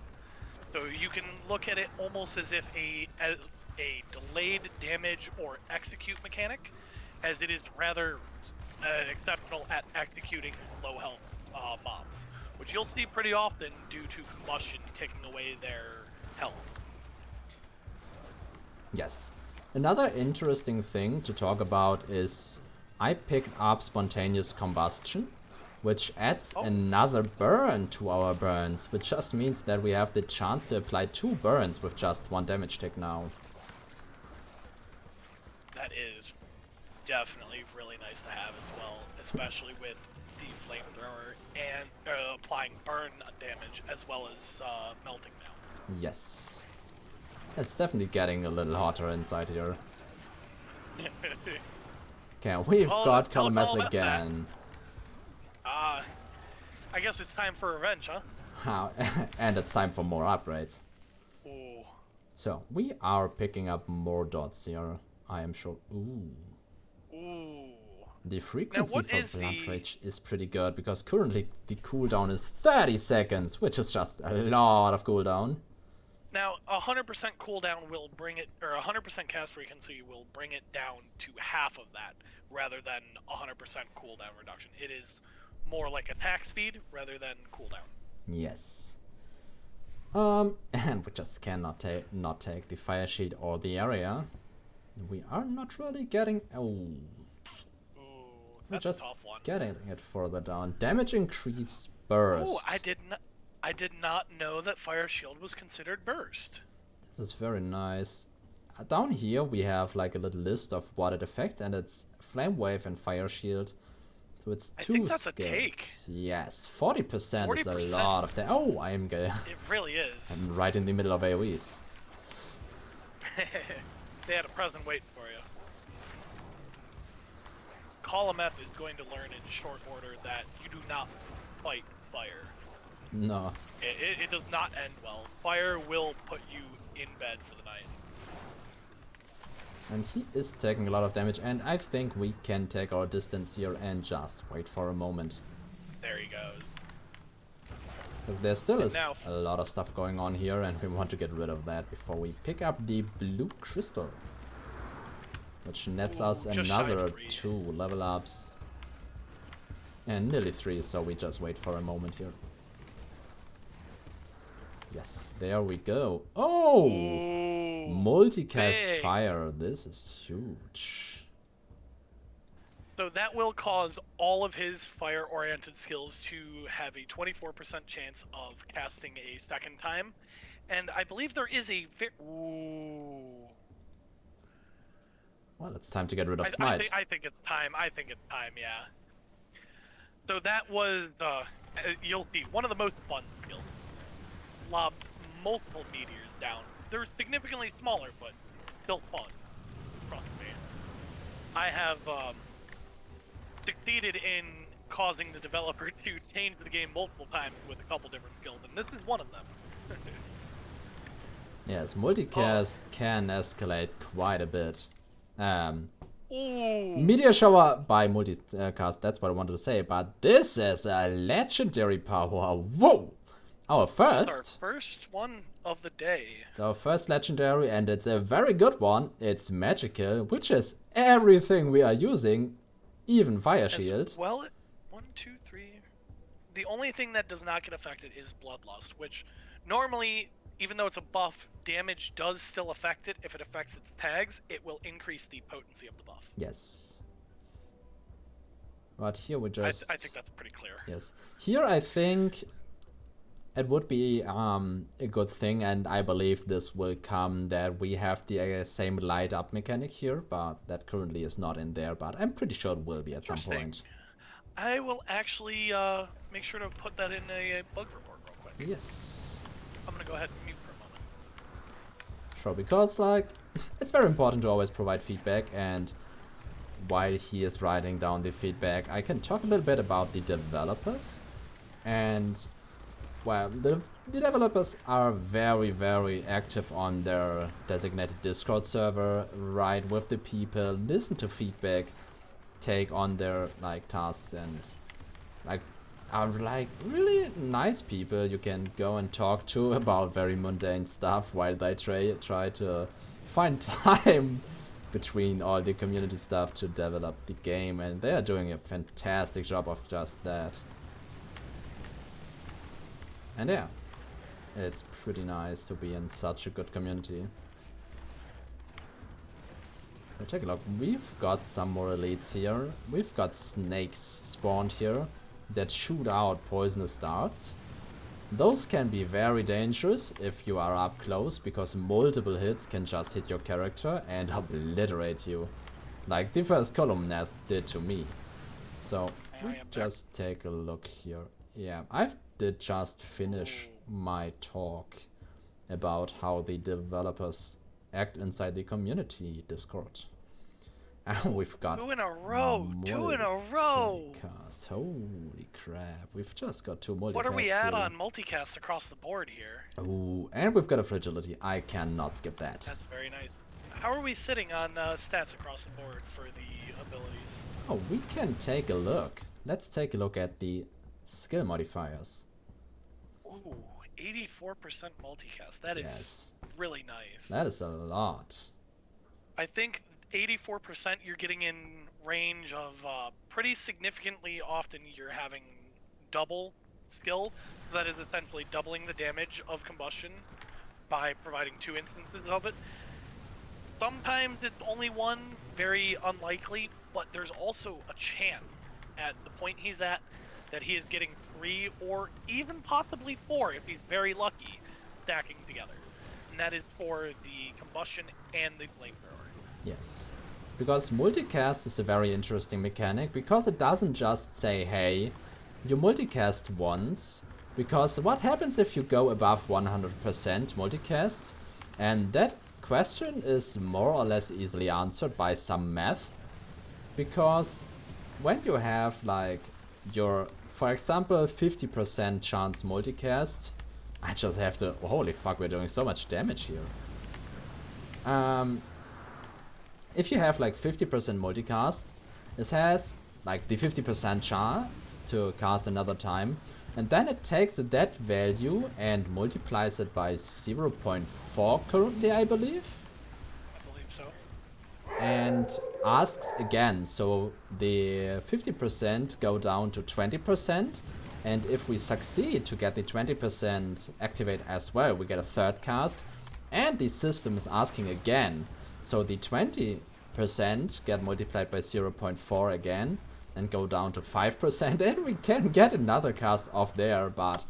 S2: So you can look at it almost as if as a delayed damage or execute mechanic, as it is rather exceptional at executing low health mobs, which you'll see pretty often due to combustion taking away their health.
S1: Yes. Another interesting thing to talk about is I picked up spontaneous combustion, which adds another burn to our burns, which just means that we have the chance to apply 2 burns with just 1 damage tick now.
S2: That is definitely really nice to have as well, especially with the flamethrower and applying burn damage as well as melting now.
S1: Yes. It's definitely getting a little hotter inside here. Okay, we've got Calumet again.
S2: I guess it's time for revenge, huh?
S1: And it's time for more upgrades.
S2: Ooh.
S1: So, we are picking up more dots here, I am sure. Ooh.
S2: Ooh.
S1: The frequency for Blunt Rage is pretty good, because currently the cooldown is 30 seconds, which is just a lot of cooldown.
S2: Now, 100% cooldown will bring it, or 100% cast frequency will bring it down to half of that, rather than 100% cooldown reduction. It is more like attack speed rather than cooldown.
S1: Yes. And we just cannot not take the fire sheet or the area. We are not really getting... Oh.
S2: Ooh,
S1: we're
S2: that's
S1: just
S2: a tough one.
S1: Getting it further down. Damage increase burst.
S2: Oh, I did not know that fire shield was considered burst.
S1: This is very nice. Down here we have like a little list of what it affects, and it's flame wave and fire shield. So it's 2 skills.
S2: I think that's a take.
S1: Yes, 40% is a lot of that. Oh, I am good.
S2: It really is.
S1: I'm right in the middle of AoEs.
S2: They had a present waiting for you. Calumet is going to learn in short order that you do not fight fire.
S1: No.
S2: It does not end well. Fire will put you in bed for the night.
S1: And he is taking a lot of damage, and I think we can take our distance here and just wait for a moment.
S2: There he goes.
S1: Because there still is a lot of stuff going on here, and we want to get rid of that before we pick up the blue crystal. Which nets us another 2 level ups. And nearly 3, so we just wait for a moment here. Yes, there we go. Oh!
S2: Ooh,
S1: multicast
S2: big.
S1: Fire. This is huge.
S2: So that will cause all of his fire-oriented skills to have a 24% chance of casting a second time. And I believe there is a... Ooh.
S1: Well, it's time to get rid of Smite.
S2: I think it's time. I think it's time, yeah. So that was, you'll see, one of the most fun skills. Lob multiple meteors down. They're significantly smaller, but still fun. Trust me. I have succeeded in causing the developer to change the game multiple times with a couple different skills, and this is one of them.
S1: Yes, multicast can escalate quite a bit.
S2: Ooh.
S1: Meteor Shower by multicast, that's what I wanted to say, but this is a legendary power. Whoa! Our first.
S2: It's our first one of the day.
S1: It's our first legendary, and it's a very good one. It's magical, which is everything we are using, even Fire Shield.
S2: Well, 1, 2, 3. The only thing that does not get affected is Bloodlust, which normally, even though it's a buff, damage does still affect it. If it affects its tags, it will increase the potency of the buff.
S1: Yes. But here we just...
S2: I think that's pretty clear.
S1: Yes. Here I think it would be a good thing, and I believe this will come, that we have the same light up mechanic here, but that currently is not in there, but I'm pretty sure it will be at some point.
S2: I will actually make sure to put that in a bug report real quick.
S1: Yes.
S2: I'm gonna go ahead and mute for a moment.
S1: Sure, because like it's very important to always provide feedback, and while he is writing down the feedback, I can talk a little bit about the developers. And well, the developers are very, very active on their designated Discord server, write with the people, listen to feedback, take on their like tasks, and like are like really nice people you can go and talk to about very mundane stuff, while they try to find time between all the community stuff to develop the game, and they are doing a fantastic job of just that. And yeah, it's pretty nice to be in such a good community. So take a look, we've got some more elites here. We've got snakes spawned here that shoot out poisonous darts. Those can be very dangerous if you are up close, because multiple hits can just hit your character and obliterate you, like the first column nest did to me. So just take a look here. Yeah, I did just finish my talk about how the developers act inside the community Discord. And we've got
S2: 2 in a row! 2 in a row!
S1: Multicast. Holy crap, we've just got 2 multicasts.
S2: What are we at on multicast across the board here?
S1: Oh, and we've got a fragility. I cannot skip that.
S2: That's very nice. How are we sitting on stats across the board for the abilities?
S1: Oh, we can take a look. Let's take a look at the skill modifiers.
S2: Ooh, 84% multicast. That is really nice.
S1: That is a lot.
S2: I think 84% you're getting in range of pretty significantly often you're having double skill. So that is essentially doubling the damage of combustion by providing 2 instances of it. Sometimes it's only 1, very unlikely, but there's also a chance at the point he's at that he is getting 3 or even possibly 4 if he's very lucky, stacking together. And that is for the combustion and the flamethrower.
S1: Yes. Because multicast is a very interesting mechanic, because it doesn't just say, hey, you multicast once, because what happens if you go above 100% multicast? And that question is more or less easily answered by some math, because when you have like your, for example, 50% chance multicast, I just have to, holy fuck, we're doing so much damage here. If you have like 50% multicast, it has like the 50% chance to cast another time, and then it takes that value and multiplies it by 0.4 currently, I believe.
S2: I believe so.
S1: And asks again, so the 50% go down to 20%, and if we succeed to get the 20% activate as well, we get a third cast, and the system is asking again. So the 20% get multiplied by 0.4 again and go down to 5%, and we can get another cast off there. But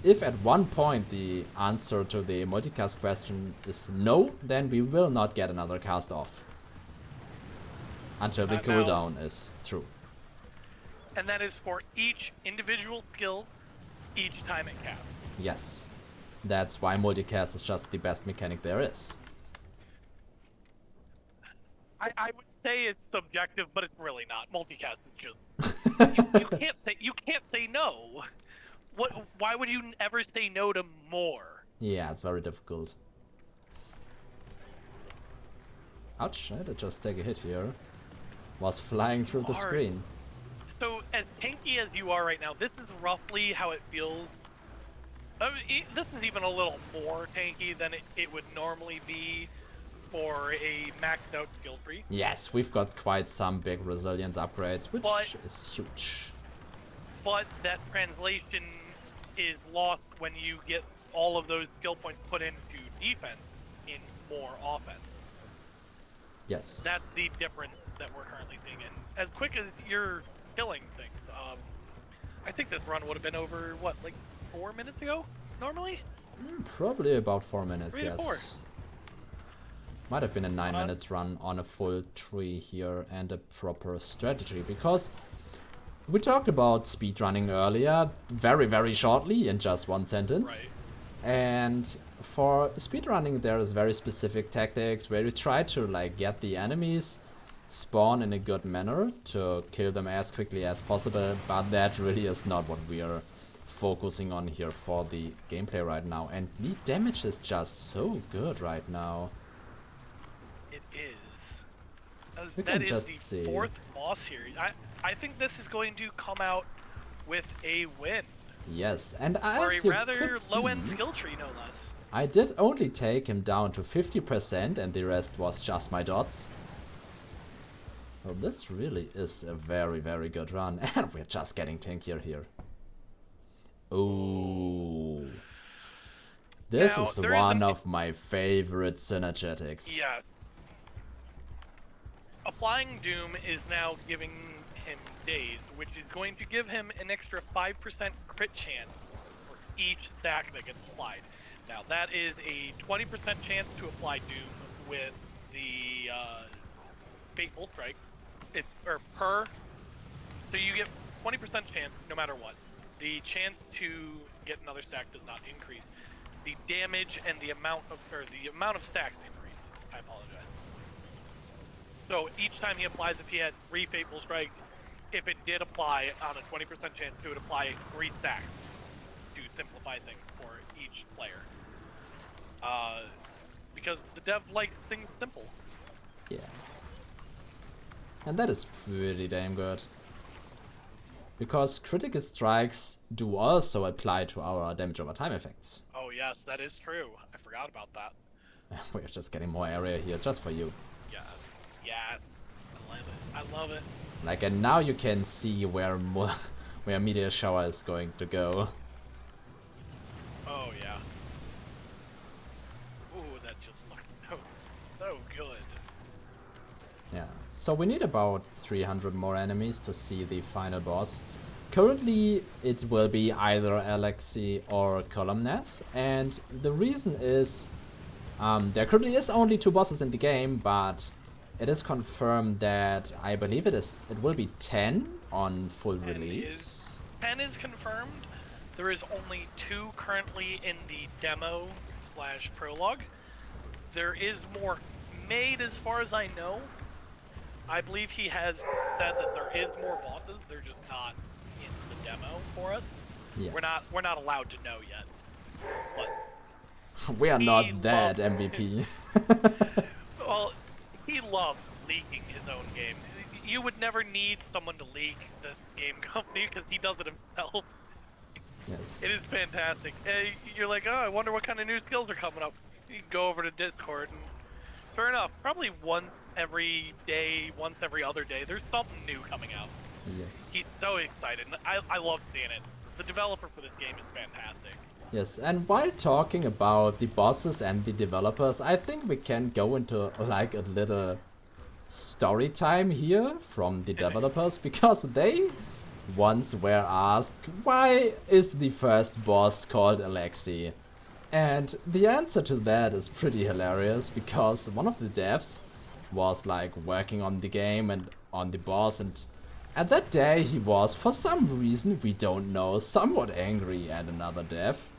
S1: if at one point the answer to the multicast question is no, then we will not get another cast off. until the
S2: Now-
S1: cooldown is through.
S2: And that is for each individual skill, each time it casts.
S1: Yes. That's why multicast is just the best mechanic there is.
S2: I would say it's subjective, but it's really not. Multicast is just you can't say no. Why would you ever say no to more?
S1: Yeah, it's very difficult. Ouch, I had to just take a hit here. Was flying through the screen.
S2: So, as tanky as you are right now, this is roughly how it feels. I mean, this is even a little more tanky than it would normally be for a maxed out skill tree.
S1: Yes, we've got quite some big resilience upgrades, which is huge.
S2: But that translation is lost when you get all of those skill points put into defense in more offense.
S1: Yes.
S2: That's the difference that we're currently seeing. And as quick as you're killing things, I think this run would have been over, what, like 4 minutes ago, normally?
S1: Probably about 4 minutes,
S2: 3 to 4.
S1: yes. Might have been a 9 minutes run on a full tree here and a proper strategy, because we talked about speedrunning earlier, very, very shortly, in just one sentence.
S2: Right.
S1: And for speedrunning, there is very specific tactics where you try to like get the enemies spawn in a good manner to kill them as quickly as possible, but that really is not what we are focusing on here for the gameplay right now. And the damage is just so good right now.
S2: It is.
S1: We
S2: That
S1: can
S2: is
S1: just
S2: the
S1: see.
S2: 4th boss here. I think this is going to come out with a win.
S1: Yes, and
S2: Or a
S1: as you
S2: rather
S1: could
S2: low-end
S1: see,
S2: skill tree, no less.
S1: I did only take him down to 50% and the rest was just my dots. So this really is a very, very good run, and we're just getting tankier here. Oh, this
S2: Now,
S1: is
S2: there is
S1: one
S2: an-
S1: of my favorite synergetics.
S2: Yeah. Applying Doom is now giving him Dazed, which is going to give him an extra 5% crit chance for each stack that gets applied. Now, that is a 20% chance to apply Doom with the Fateful Strike. So you get 20% chance no matter what. The chance to get another stack does not increase. The damage and the amount of stacks increase. I apologize. So each time he applies, if he had 3 Fateful Strikes, if it did apply on a 20% chance, it would apply 3 stacks to simplify things for each player. Because the dev likes things simple.
S1: Yeah. And that is pretty damn good. Because critical strikes do also apply to our damage over time effects.
S2: Oh yes, that is true. I forgot about that.
S1: We're just getting more area here just for you.
S2: Yeah. Yeah. I love it. I love it.
S1: Like, and now you can see where where Meteor Shower is going to go.
S2: Oh yeah. Ooh, that just looks so good.
S1: Yeah. So we need about 300 more enemies to see the final boss. Currently, it will be either Alexi or Columnath, and the reason is there currently is only 2 bosses in the game, but it is confirmed that I believe it will be 10 on full release.
S2: 10 is confirmed. There is only 2 currently in the demo / prologue. There is more made as far as I know. I believe he has said that there is more bosses. They're just not in the demo for us.
S1: Yes.
S2: We're not allowed to know yet. But
S1: We are
S2: he
S1: not that
S2: loves-
S1: MVP.
S2: well, he loves leaking his own game. You would never need someone to leak this game company because he does it himself.
S1: Yes.
S2: It is fantastic. You're like, oh, I wonder what kind of new skills are coming up. You go over to Discord, and fair enough. Probably once every day, once every other day, there's something new coming out.
S1: Yes.
S2: He's so excited. And I love seeing it. The developer for this game is fantastic.
S1: Yes, and while talking about the bosses and the developers, I think we can go into like a little story time here from the developers, because they once were asked, why is the first boss called Alexi? And the answer to that is pretty hilarious, because one of the devs was like working on the game and on the boss, and at that day he was, for some reason we don't know, somewhat angry at another dev.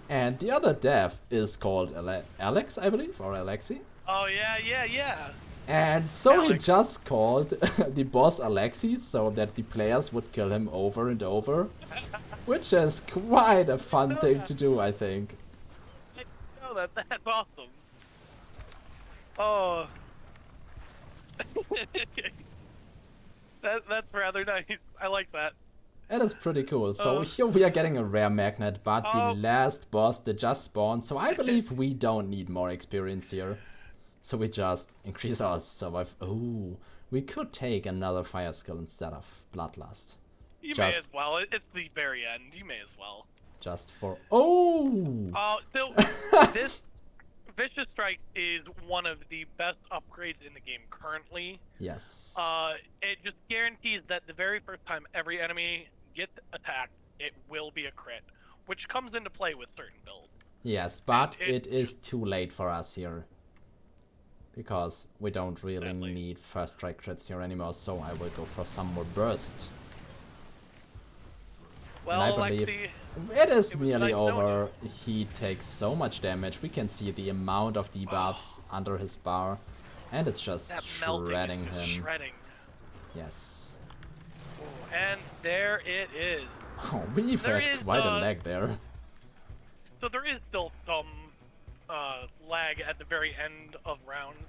S1: And the other dev is called Alex, I believe, or Alexi.
S2: Oh yeah.
S1: And so he
S2: Alex.
S1: just called the boss Alexi so that the players would kill him over and over. Which is quite a fun thing to do, I think.
S2: I know that. That's awesome. Oh. That's rather nice. I like that.
S1: It is pretty cool. So here we are getting a rare magnet, but the last boss that just spawned. So I believe we don't need more experience here. So we just increase our survive. Ooh, we could take another fire skill instead of bloodlust.
S2: You may as well. It's the very end. You may as well.
S1: Just for
S2: So this Vicious Strike is one of the best upgrades in the game currently.
S1: Yes.
S2: It just guarantees that the very first time every enemy gets attacked, it will be a crit, which comes into play with certain builds.
S1: Yes, but it is too late for us here. Because we don't really need first strike crits here anymore, so I will go for some more burst.
S2: Well,
S1: and I believe it is nearly over. He takes so much damage. We can see the amount of debuffs under his bar. And it's just shredding him. Yes.
S2: Oh, and there it is.
S1: Oh, we've had quite a lag there.
S2: So there is still some lag at the very end of rounds.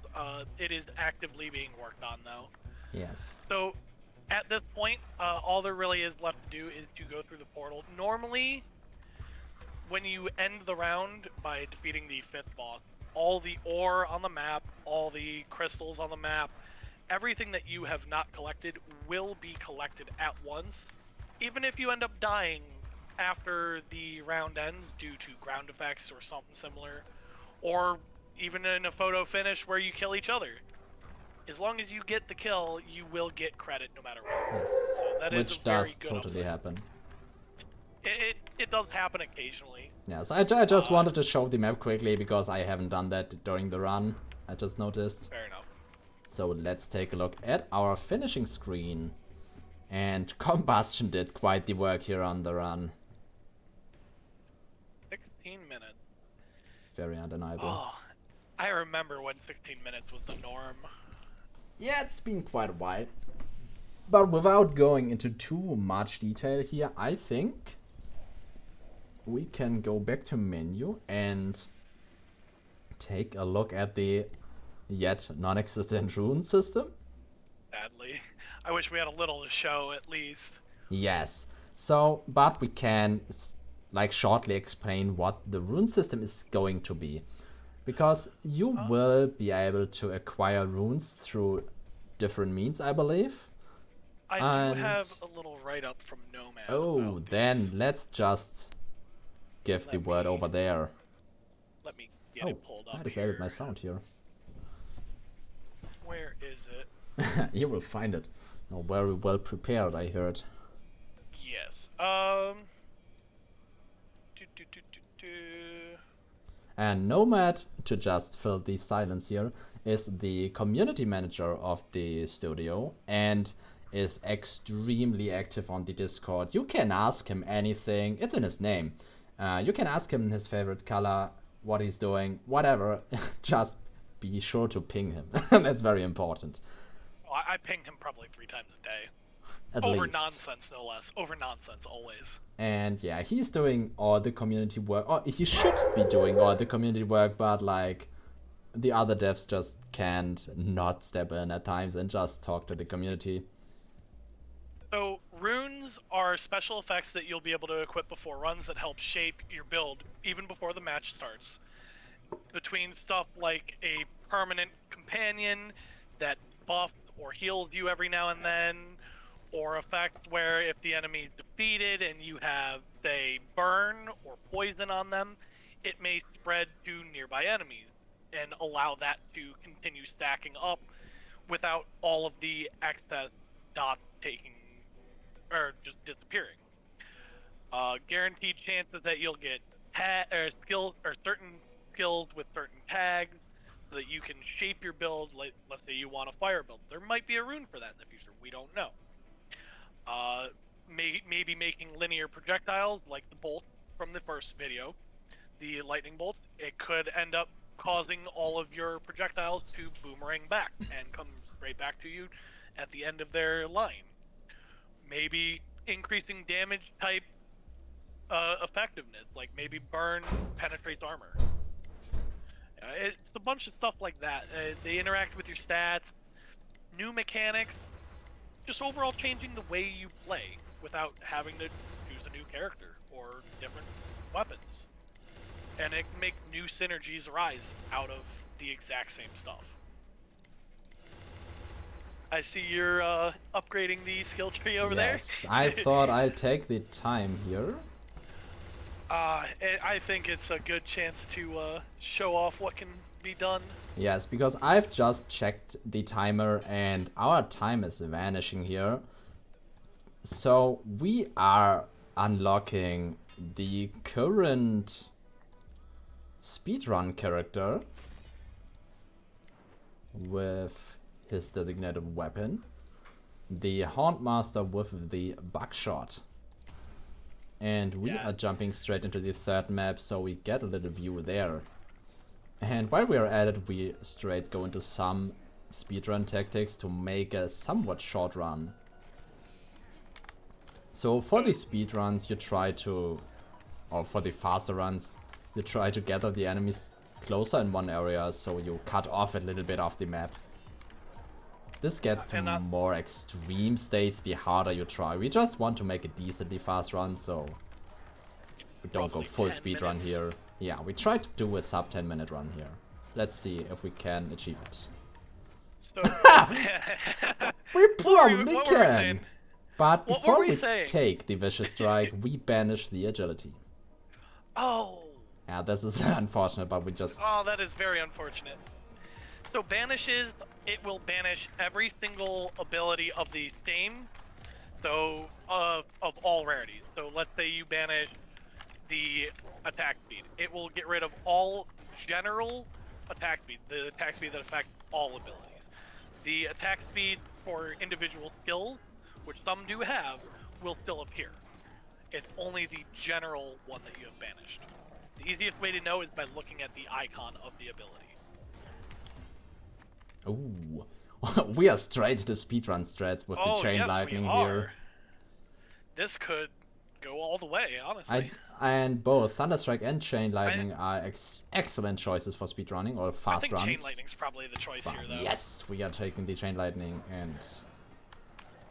S2: It is actively being worked on, though.
S1: Yes.
S2: So at this point, all there really is left to do is to go through the portal. Normally, when you end the round by defeating the 5th boss, all the ore on the map, all the crystals on the map, everything that you have not collected will be collected at once, even if you end up dying after the round ends due to ground effects or something similar, or even in a photo finish where you kill each other. As long as you get the kill, you will get credit no matter what.
S1: Yes.
S2: So that
S1: which does totally happen.
S2: It does happen occasionally.
S1: Yes, I just wanted to show the map quickly because I haven't done that during the run. I just noticed.
S2: Fair enough.
S1: So let's take a look at our finishing screen. And Combustion did quite the work here on the run.
S2: 16 minutes.
S1: Very undeniable.
S2: Oh, I remember when 16 minutes was the norm.
S1: Yeah, it's been quite a while. But without going into too much detail here, I think we can go back to menu and take a look at the yet non-existent rune system.
S2: Sadly. I wish we had a little to show at least.
S1: Yes. So, but we can like shortly explain what the rune system is going to be. Because you will be able to acquire runes through different means, I believe.
S2: I do have a little write-up from Nomad.
S1: Oh, then let's just give the word over there.
S2: Let me get it pulled up.
S1: I disabled my sound here.
S2: Where is it?
S1: You will find it. Oh, very well prepared, I heard.
S2: Yes.
S1: And Nomad, to just fill the silence here, is the community manager of the studio and is extremely active on the Discord. You can ask him anything. It's in his name. You can ask him his favorite color, what he's doing, whatever. Just be sure to ping him. That's very important.
S2: Oh, I ping him probably 3 times a day.
S1: At
S2: Over
S1: least.
S2: nonsense, no less. Over nonsense, always.
S1: And yeah, he's doing all the community work. Or he should be doing all the community work, but like the other devs just can't not step in at times and just talk to the community.
S2: So runes are special effects that you'll be able to equip before runs that help shape your build even before the match starts. Between stuff like a permanent companion that buffs or heals you every now and then, or effects where if the enemy is defeated and you have, say, burn or poison on them, it may spread to nearby enemies and allow that to continue stacking up without all of the excess dots taking or just disappearing. Guaranteed chances that you'll get skills or certain skills with certain tags, so that you can shape your build. Like, let's say you want a fire build. There might be a rune for that in the future. We don't know. Maybe making linear projectiles like the bolt from the first video, the lightning bolts. It could end up causing all of your projectiles to boomerang back and come straight back to you at the end of their line. Maybe increasing damage type effectiveness, like maybe burn penetrates armor. It's a bunch of stuff like that. They interact with your stats, new mechanics, just overall changing the way you play without having to choose a new character or different weapons. And it can make new synergies arise out of the exact same stuff. I see you're upgrading the skill tree over there.
S1: Yes, I thought I'd take the time here.
S2: I think it's a good chance to show off what can be done.
S1: Yes, because I've just checked the timer and our time is vanishing here. So we are unlocking the current speedrun character with his designated weapon, the Hauntmaster with the buckshot. And we are jumping straight into the third map, so we get a little view there. And while we are at it, we straight go into some speedrun tactics to make a somewhat short run. So for the speedruns, you try to, or for the faster runs, you try to gather the enemies closer in one area, so you cut off a little bit of the map. This gets to more extreme states the harder you try. We just want to make a decently fast run, so we don't go full speed run here. Yeah, we try to do a sub 10-minute run here. Let's see if we can achieve it.
S2: So,
S1: we probably
S2: what
S1: can. But
S2: What
S1: before
S2: were we
S1: we
S2: saying?
S1: take the Vicious Strike, we banish the agility.
S2: Oh.
S1: Yeah, this is unfortunate, but we just...
S2: Oh, that is very unfortunate. So banishes, it will banish every single ability of the same, so of all rarities. So let's say you banish the attack speed. It will get rid of all general attack speed, the attack speed that affects all abilities. The attack speed for individual skills, which some do have, will still appear. It's only the general one that you have banished. The easiest way to know is by looking at the icon of the ability.
S1: Ooh. We are straight to speedrun strats with the chain lightning here.
S2: This could go all the way, honestly.
S1: And both Thunderstrike and Chain Lightning are excellent choices for speedrunning or fast runs.
S2: I think Chain Lightning's probably the choice here, though.
S1: Yes, we are taking the Chain Lightning and...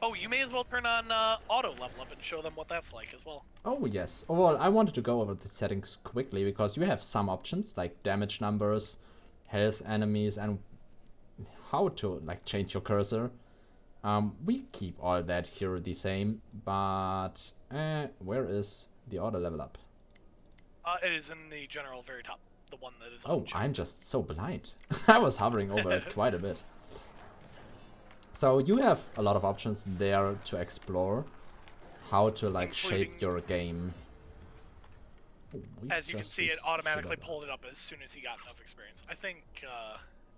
S2: Oh, you may as well turn on auto level up and show them what that's like as well.
S1: Oh, yes. Oh, well, I wanted to go over the settings quickly because you have some options like damage numbers, health enemies, and how to like change your cursor. We keep all that here the same, but where is the auto level up?
S2: It is in the general very top, the one that is.
S1: Oh, I'm just so blind. I was hovering over it quite a bit. So you have a lot of options there to explore how to like shape your game. Oh,
S2: as you can see, it automatically pulled it up as soon as he got enough experience. I think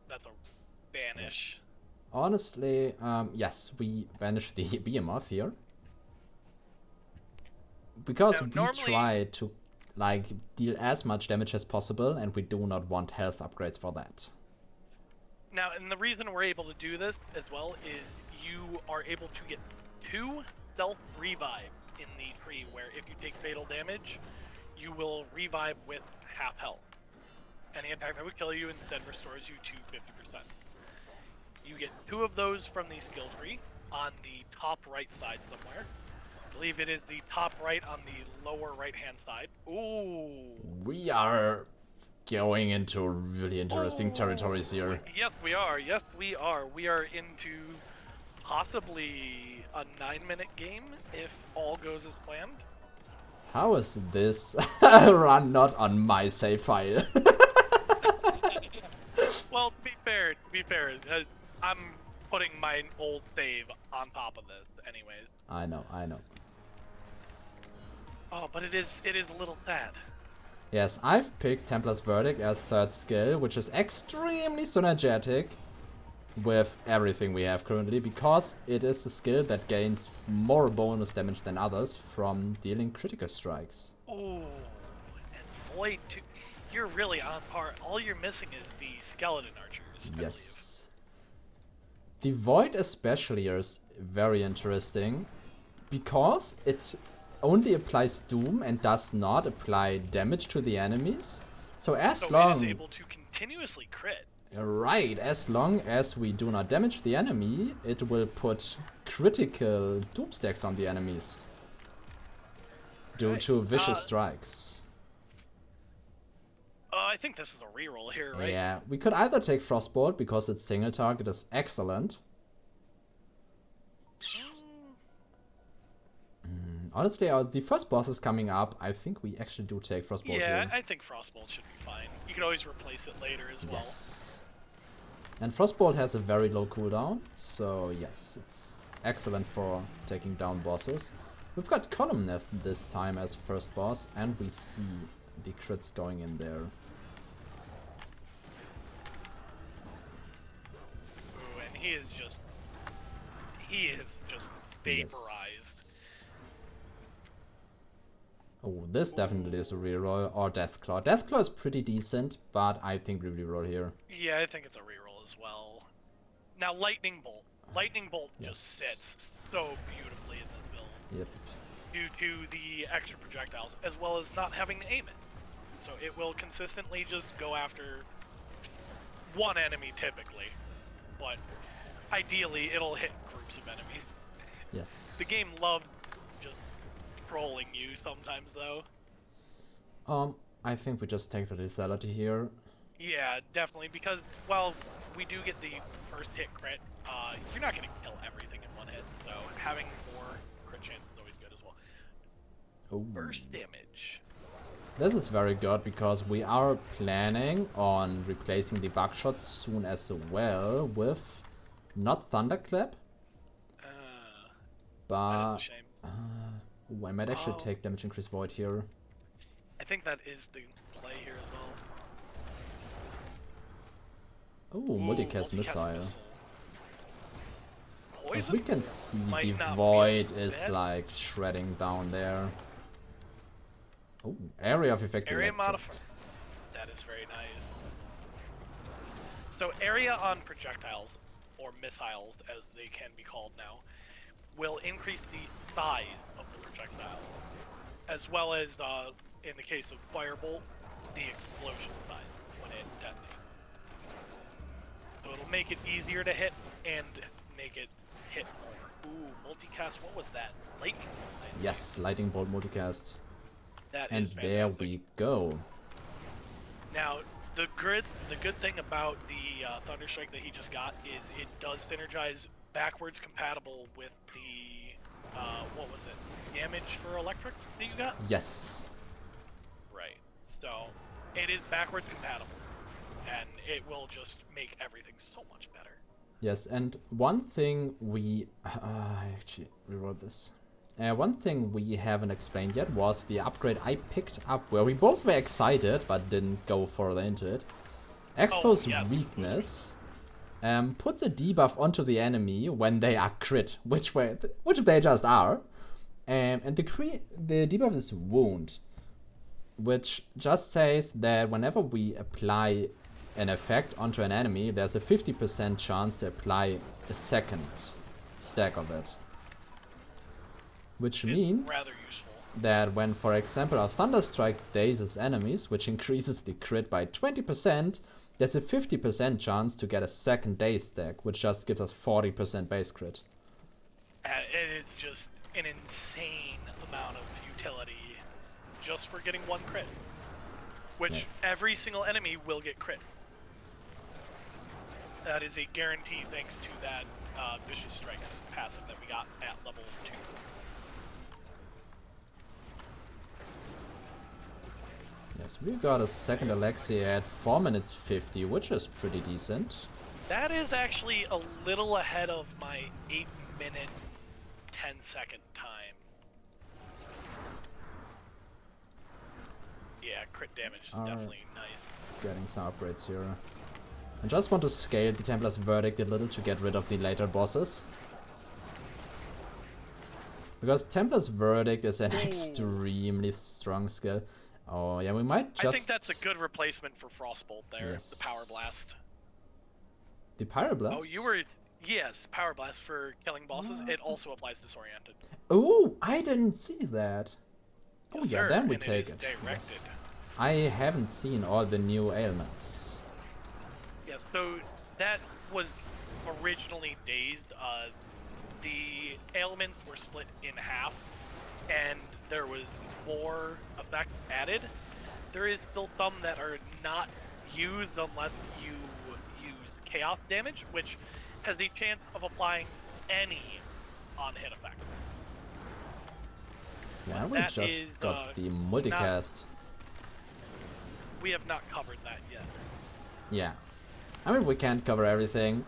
S2: that's a banish.
S1: Yeah. Honestly, yes, we banish the behemoth here. Because we try to like deal as much damage as possible, and we do not want health upgrades for that.
S2: Now, and the reason we're able to do this as well is you are able to get 2 self-revives in the tree, where if you take fatal damage, you will revive with half health. Any attack that would kill you instead restores you to 50%. You get 2 of those from the skill tree on the top right side somewhere. I believe it is the top right on the lower right-hand side. Ooh!
S1: We are going into really interesting territories here.
S2: Yes, we are. Yes, we are. We are into possibly a 9-minute game if all goes as planned.
S1: How is this run not on my save file?
S2: Well, to be fair, I'm putting my old save on top of this anyways.
S1: I know.
S2: Oh, but it is a little sad.
S1: Yes, I've picked Templar's Verdict as third skill, which is extremely synergetic with everything we have currently, because it is a skill that gains more bonus damage than others from dealing critical strikes.
S2: Ooh, and Void too. You're really on par. All you're missing is the skeleton archers, I
S1: Yes. The Void especially is very interesting, because it only applies Doom and does not apply damage to the enemies. So as
S2: believe. So
S1: long...
S2: it is able to continuously crit.
S1: Right, as long as we do not damage the enemy, it will put critical Doom stacks on the enemies. Due to vicious strikes.
S2: I think this is a reroll here, right?
S1: Yeah, we could either take Frostbolt because its single target is excellent. Honestly, the first boss is coming up. I think we actually do take Frostbolt
S2: Yeah,
S1: here.
S2: I think Frostbolt should be fine. You can always replace it later as well.
S1: Yes. And Frostbolt has a very low cooldown, so yes, it's excellent for taking down bosses. We've got Columneth this time as first boss, and we see the crits going in there.
S2: Ooh, and he is just vaporized.
S1: Yes. Oh, this definitely is a reroll, or Deathclaw. Deathclaw is pretty decent, but I think we reroll here.
S2: Yeah, I think it's a reroll as well. Now, Lightning Bolt. Lightning Bolt
S1: Yes.
S2: just sits so beautifully in this build.
S1: Yep.
S2: Due to the extra projectiles, as well as not having to aim it. So it will consistently just go after one enemy typically, but ideally it'll hit groups of enemies.
S1: Yes.
S2: The game loved just trolling you sometimes though.
S1: I think we just take the lethality here.
S2: Yeah, definitely, because while we do get the first hit crit, you're not going to kill everything in one hit, so having more crit chance is always good as well.
S1: Oh.
S2: Burst damage.
S1: This is very good because we are planning on replacing the buckshot soon as well with not Thunderclap, but
S2: That is a shame.
S1: I might actually take damage increase void here.
S2: I think that is the play here as well.
S1: Oh, multicast missile. As we can see, the void is like shredding down there. Oh, area of effect.
S2: Area modifier. That is very nice. So area on projectiles, or missiles as they can be called now, will increase the size of the projectile, as well as, in the case of Firebolt, the explosion size when it detonates. So it'll make it easier to hit and make it hit more. Ooh, multicast, what was that? Lightning bolt?
S1: Yes, lightning bolt multicast.
S2: That
S1: and
S2: is fantastic.
S1: There we go.
S2: Now, the good thing about the Thunderstrike that he just got is it does synergize backwards compatible with the, what was it? Damage for electric that you got?
S1: Yes.
S2: Right. So, it is backwards compatible. And it will just make everything so much better.
S1: Yes, and one thing we... I actually rewrote this. One thing we haven't explained yet was the upgrade I picked up, where we both were excited, but didn't go further into it. Expose Weakness puts a debuff onto the enemy when they are crit, which they just are. And the debuff is Wound, which just says that whenever we apply an effect onto an enemy, there's a 50% chance to apply a second stack of it. Which means that when, for example, a Thunderstrike dazes enemies, which increases the crit by 20%, there's a 50% chance to get a second daze stack, which just gives us 40% base crit.
S2: It's just an insane amount of utility just for getting one crit. Which every single enemy will get crit. That is a guarantee thanks to that Vicious Strikes passive that we got at level 2.
S1: Yes, we got a second Alexia at 4 minutes 50, which is pretty decent.
S2: That is actually a little ahead of my 8-minute, 10-second time. Yeah, crit damage is
S1: Are
S2: definitely nice.
S1: getting some upgrades here. I just want to scale the Templar's Verdict a little to get rid of the later bosses. Because Templar's Verdict is an extremely strong skill. Oh yeah, we might just...
S2: I think that's a good replacement for Frostbolt there,
S1: Yes.
S2: the Power Blast.
S1: The Pyroblast?
S2: Oh, you were... Yes, Power Blast for killing bosses. It also applies Disoriented.
S1: Oh, I didn't see that. Oh
S2: Yes,
S1: yeah,
S2: sir,
S1: then we
S2: and
S1: take
S2: it. Is
S1: it.
S2: directed.
S1: Yes. I haven't seen all the new ailments.
S2: Yes, so that was originally dazed. The ailments were split in half, and there was more effects added. There is still some that are not used unless you use chaos damage, which has the chance of applying any on-hit effect.
S1: Yeah, we just got the multicast.
S2: We have not covered that yet.
S1: Yeah. I mean, we can't cover everything.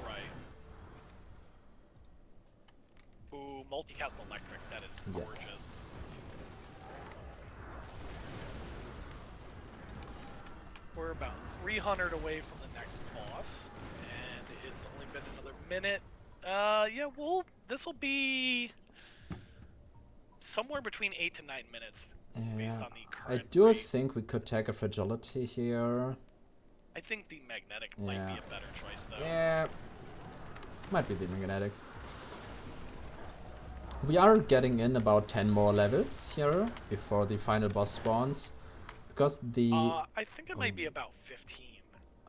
S2: Right. Ooh, multicast electric. That is gorgeous.
S1: Yes.
S2: We're about 300 away from the next boss, and it's only been another minute. Yeah, well, this will be somewhere between 8 to 9 minutes, based on the current
S1: I do
S2: rate.
S1: think we could take a fragility here.
S2: I think the magnetic might be a better choice, though.
S1: Yeah, might be the magnetic. We are getting in about 10 more levels here before the final boss spawns. Because the...
S2: I think it might be about 15.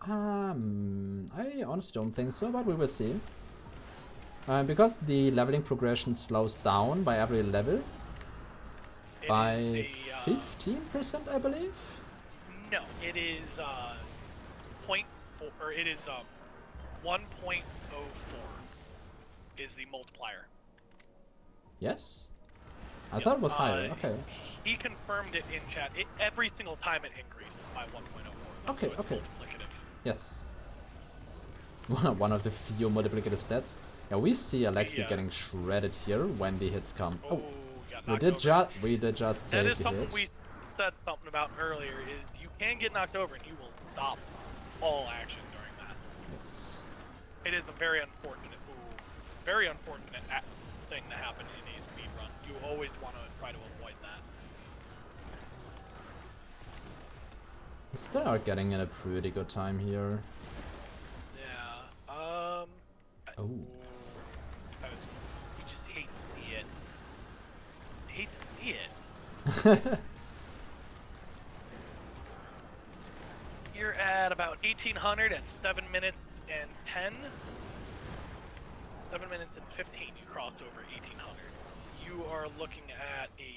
S1: I honestly don't think so, but we will see. Because the leveling progression slows down by every level. By 15%, I believe?
S2: No, it is 1.04 is the multiplier.
S1: Yes? I thought it was higher, okay.
S2: He confirmed it in chat. Every single time it increases by 1.04.
S1: Okay,
S2: so it's
S1: okay.
S2: multiplicative.
S1: Yes. One of the few multiplicative stats. Yeah, we see Alexi getting shredded here when the hits come. Oh, we did just take the hit.
S2: That is something we said something about earlier, is you can get knocked over and you will stop all action during that.
S1: Yes.
S2: It is a very unfortunate thing to happen in a speedrun. You always want to try to avoid that.
S1: We still are getting in a pretty good time here.
S2: Yeah.
S1: Oh.
S2: We just hate to see it. Hate to see it. You're at about 1800 at 7 minutes and 10. 7 minutes and 15, you crossed over 1800. You are looking at a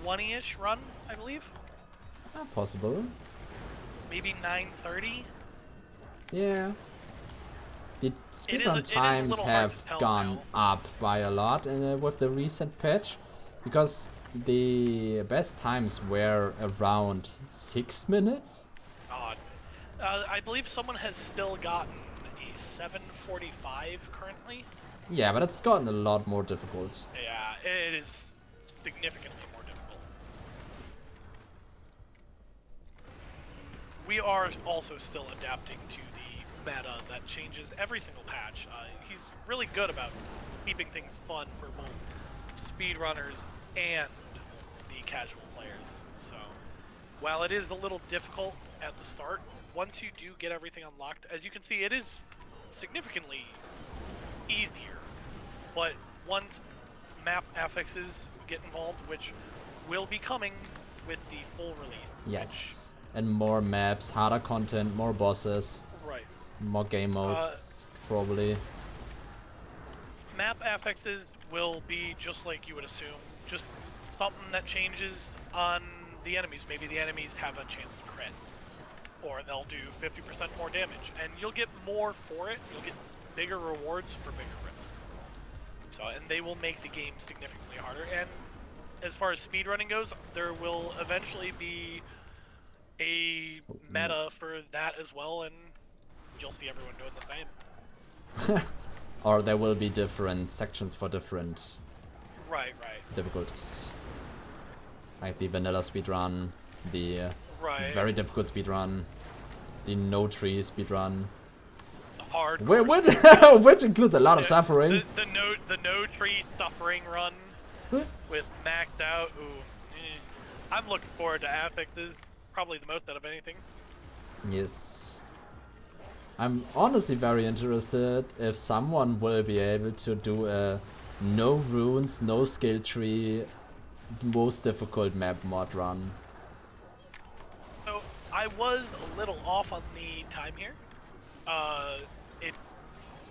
S2: 920-ish run, I believe.
S1: Possible.
S2: Maybe 930.
S1: Yeah. The speedrun times have gone up by a lot with the recent patch, because the best times were around 6 minutes.
S2: I believe someone has still gotten a 745 currently.
S1: Yeah, but it's gotten a lot more difficult.
S2: Yeah, it is significantly more difficult. We are also still adapting to the meta that changes every single patch. He's really good about keeping things fun for both speedrunners and the casual players. So, while it is a little difficult at the start, once you do get everything unlocked, as you can see, it is significantly easier. But once map affixes get involved, which will be coming with the full release.
S1: Yes, and more maps, harder content, more bosses.
S2: Right.
S1: More game modes, probably.
S2: Map affixes will be just like you would assume, just something that changes on the enemies. Maybe the enemies have a chance to crit, or they'll do 50% more damage, and you'll get more for it. You'll get bigger rewards for bigger risks. So, and they will make the game significantly harder. And as far as speedrunning goes, there will eventually be a meta for that as well, and you'll see everyone doing the same.
S1: Or there will be different sections for different
S2: right
S1: difficulties. Like the vanilla speedrun, the
S2: Right.
S1: very difficult speedrun, the no tree speedrun.
S2: Hard.
S1: Which includes a lot of suffering.
S2: The no tree suffering run with maxed out. Ooh. I'm looking forward to affixes. Probably the most out of anything.
S1: Yes. I'm honestly very interested if someone will be able to do a no runes, no skill tree, most difficult map mod run.
S2: So I was a little off on the time here.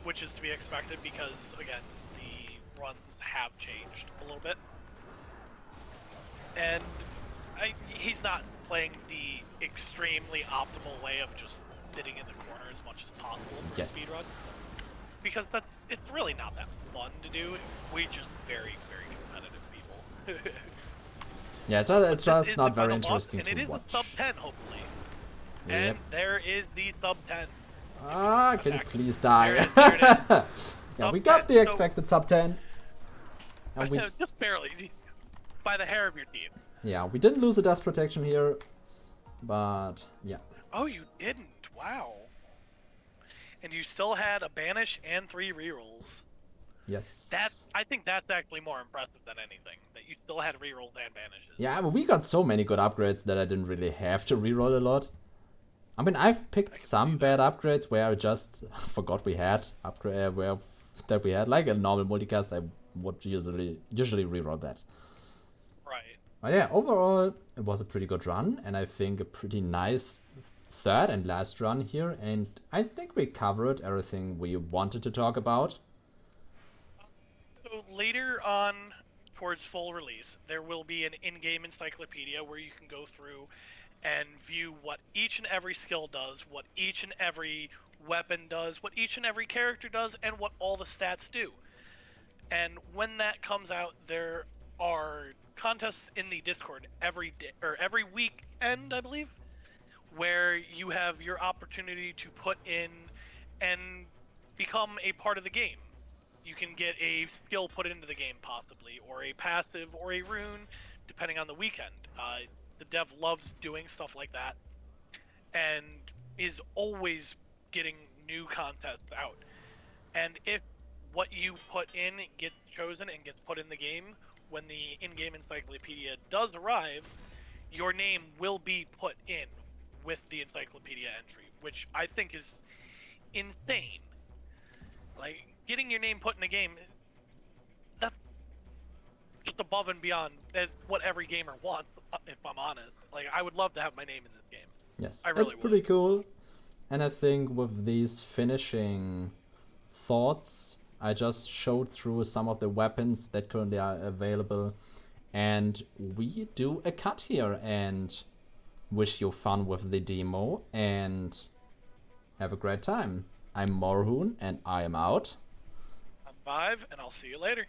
S2: Which is to be expected because again the runs have changed a little bit, and he's not playing the extremely optimal way of just sitting in the corner as much as possible for speedrun, because it's really not that fun to do. We're just very, very competitive people.
S1: Yeah, it's just not very interesting
S2: and
S1: to
S2: it is
S1: watch.
S2: A sub 10, hopefully.
S1: Yep.
S2: And there is the sub 10.
S1: Ah, can you please die?
S2: There it is.
S1: Yeah, we got the expected sub 10. And we
S2: just barely, by the hair of your teeth.
S1: Yeah, we didn't lose the death protection here, but yeah.
S2: Oh, you didn't? Wow. And you still had a banish and 3 rerolls.
S1: Yes.
S2: I think that's actually more impressive than anything, that you still had rerolls and banishes.
S1: Yeah, but we got so many good upgrades that I didn't really have to reroll a lot. I mean, I've picked some bad upgrades where I just forgot we had like a normal multicast. I would usually reroll that.
S2: Right.
S1: But yeah, overall it was a pretty good run, and I think a pretty nice third and last run here. And I think we covered everything we wanted to talk about.
S2: So later on, towards full release, there will be an in-game encyclopedia where you can go through and view what each and every skill does, what each and every weapon does, what each and every character does, and what all the stats do. And when that comes out, there are contests in the Discord every day, or every weekend, I believe, where you have your opportunity to put in and become a part of the game. You can get a skill put into the game, possibly, or a passive, or a rune, depending on the weekend. The dev loves doing stuff like that, and is always getting new contests out. And if what you put in gets chosen and gets put in the game, when the in-game encyclopedia does arrive, your name will be put in with the encyclopedia entry, which I think is insane. Like, getting your name put in a game, that's just above and beyond what every gamer wants, if I'm honest. Like, I would love to have my name in this game.
S1: Yes,
S2: I really
S1: it's pretty cool. And I think with these finishing thoughts, I just showed through some of the weapons that currently are available. And we do a cut here and wish you fun with the demo and have a great time. I'm Moorhuhn and I am out.
S2: I'm Vive, and I'll see you later.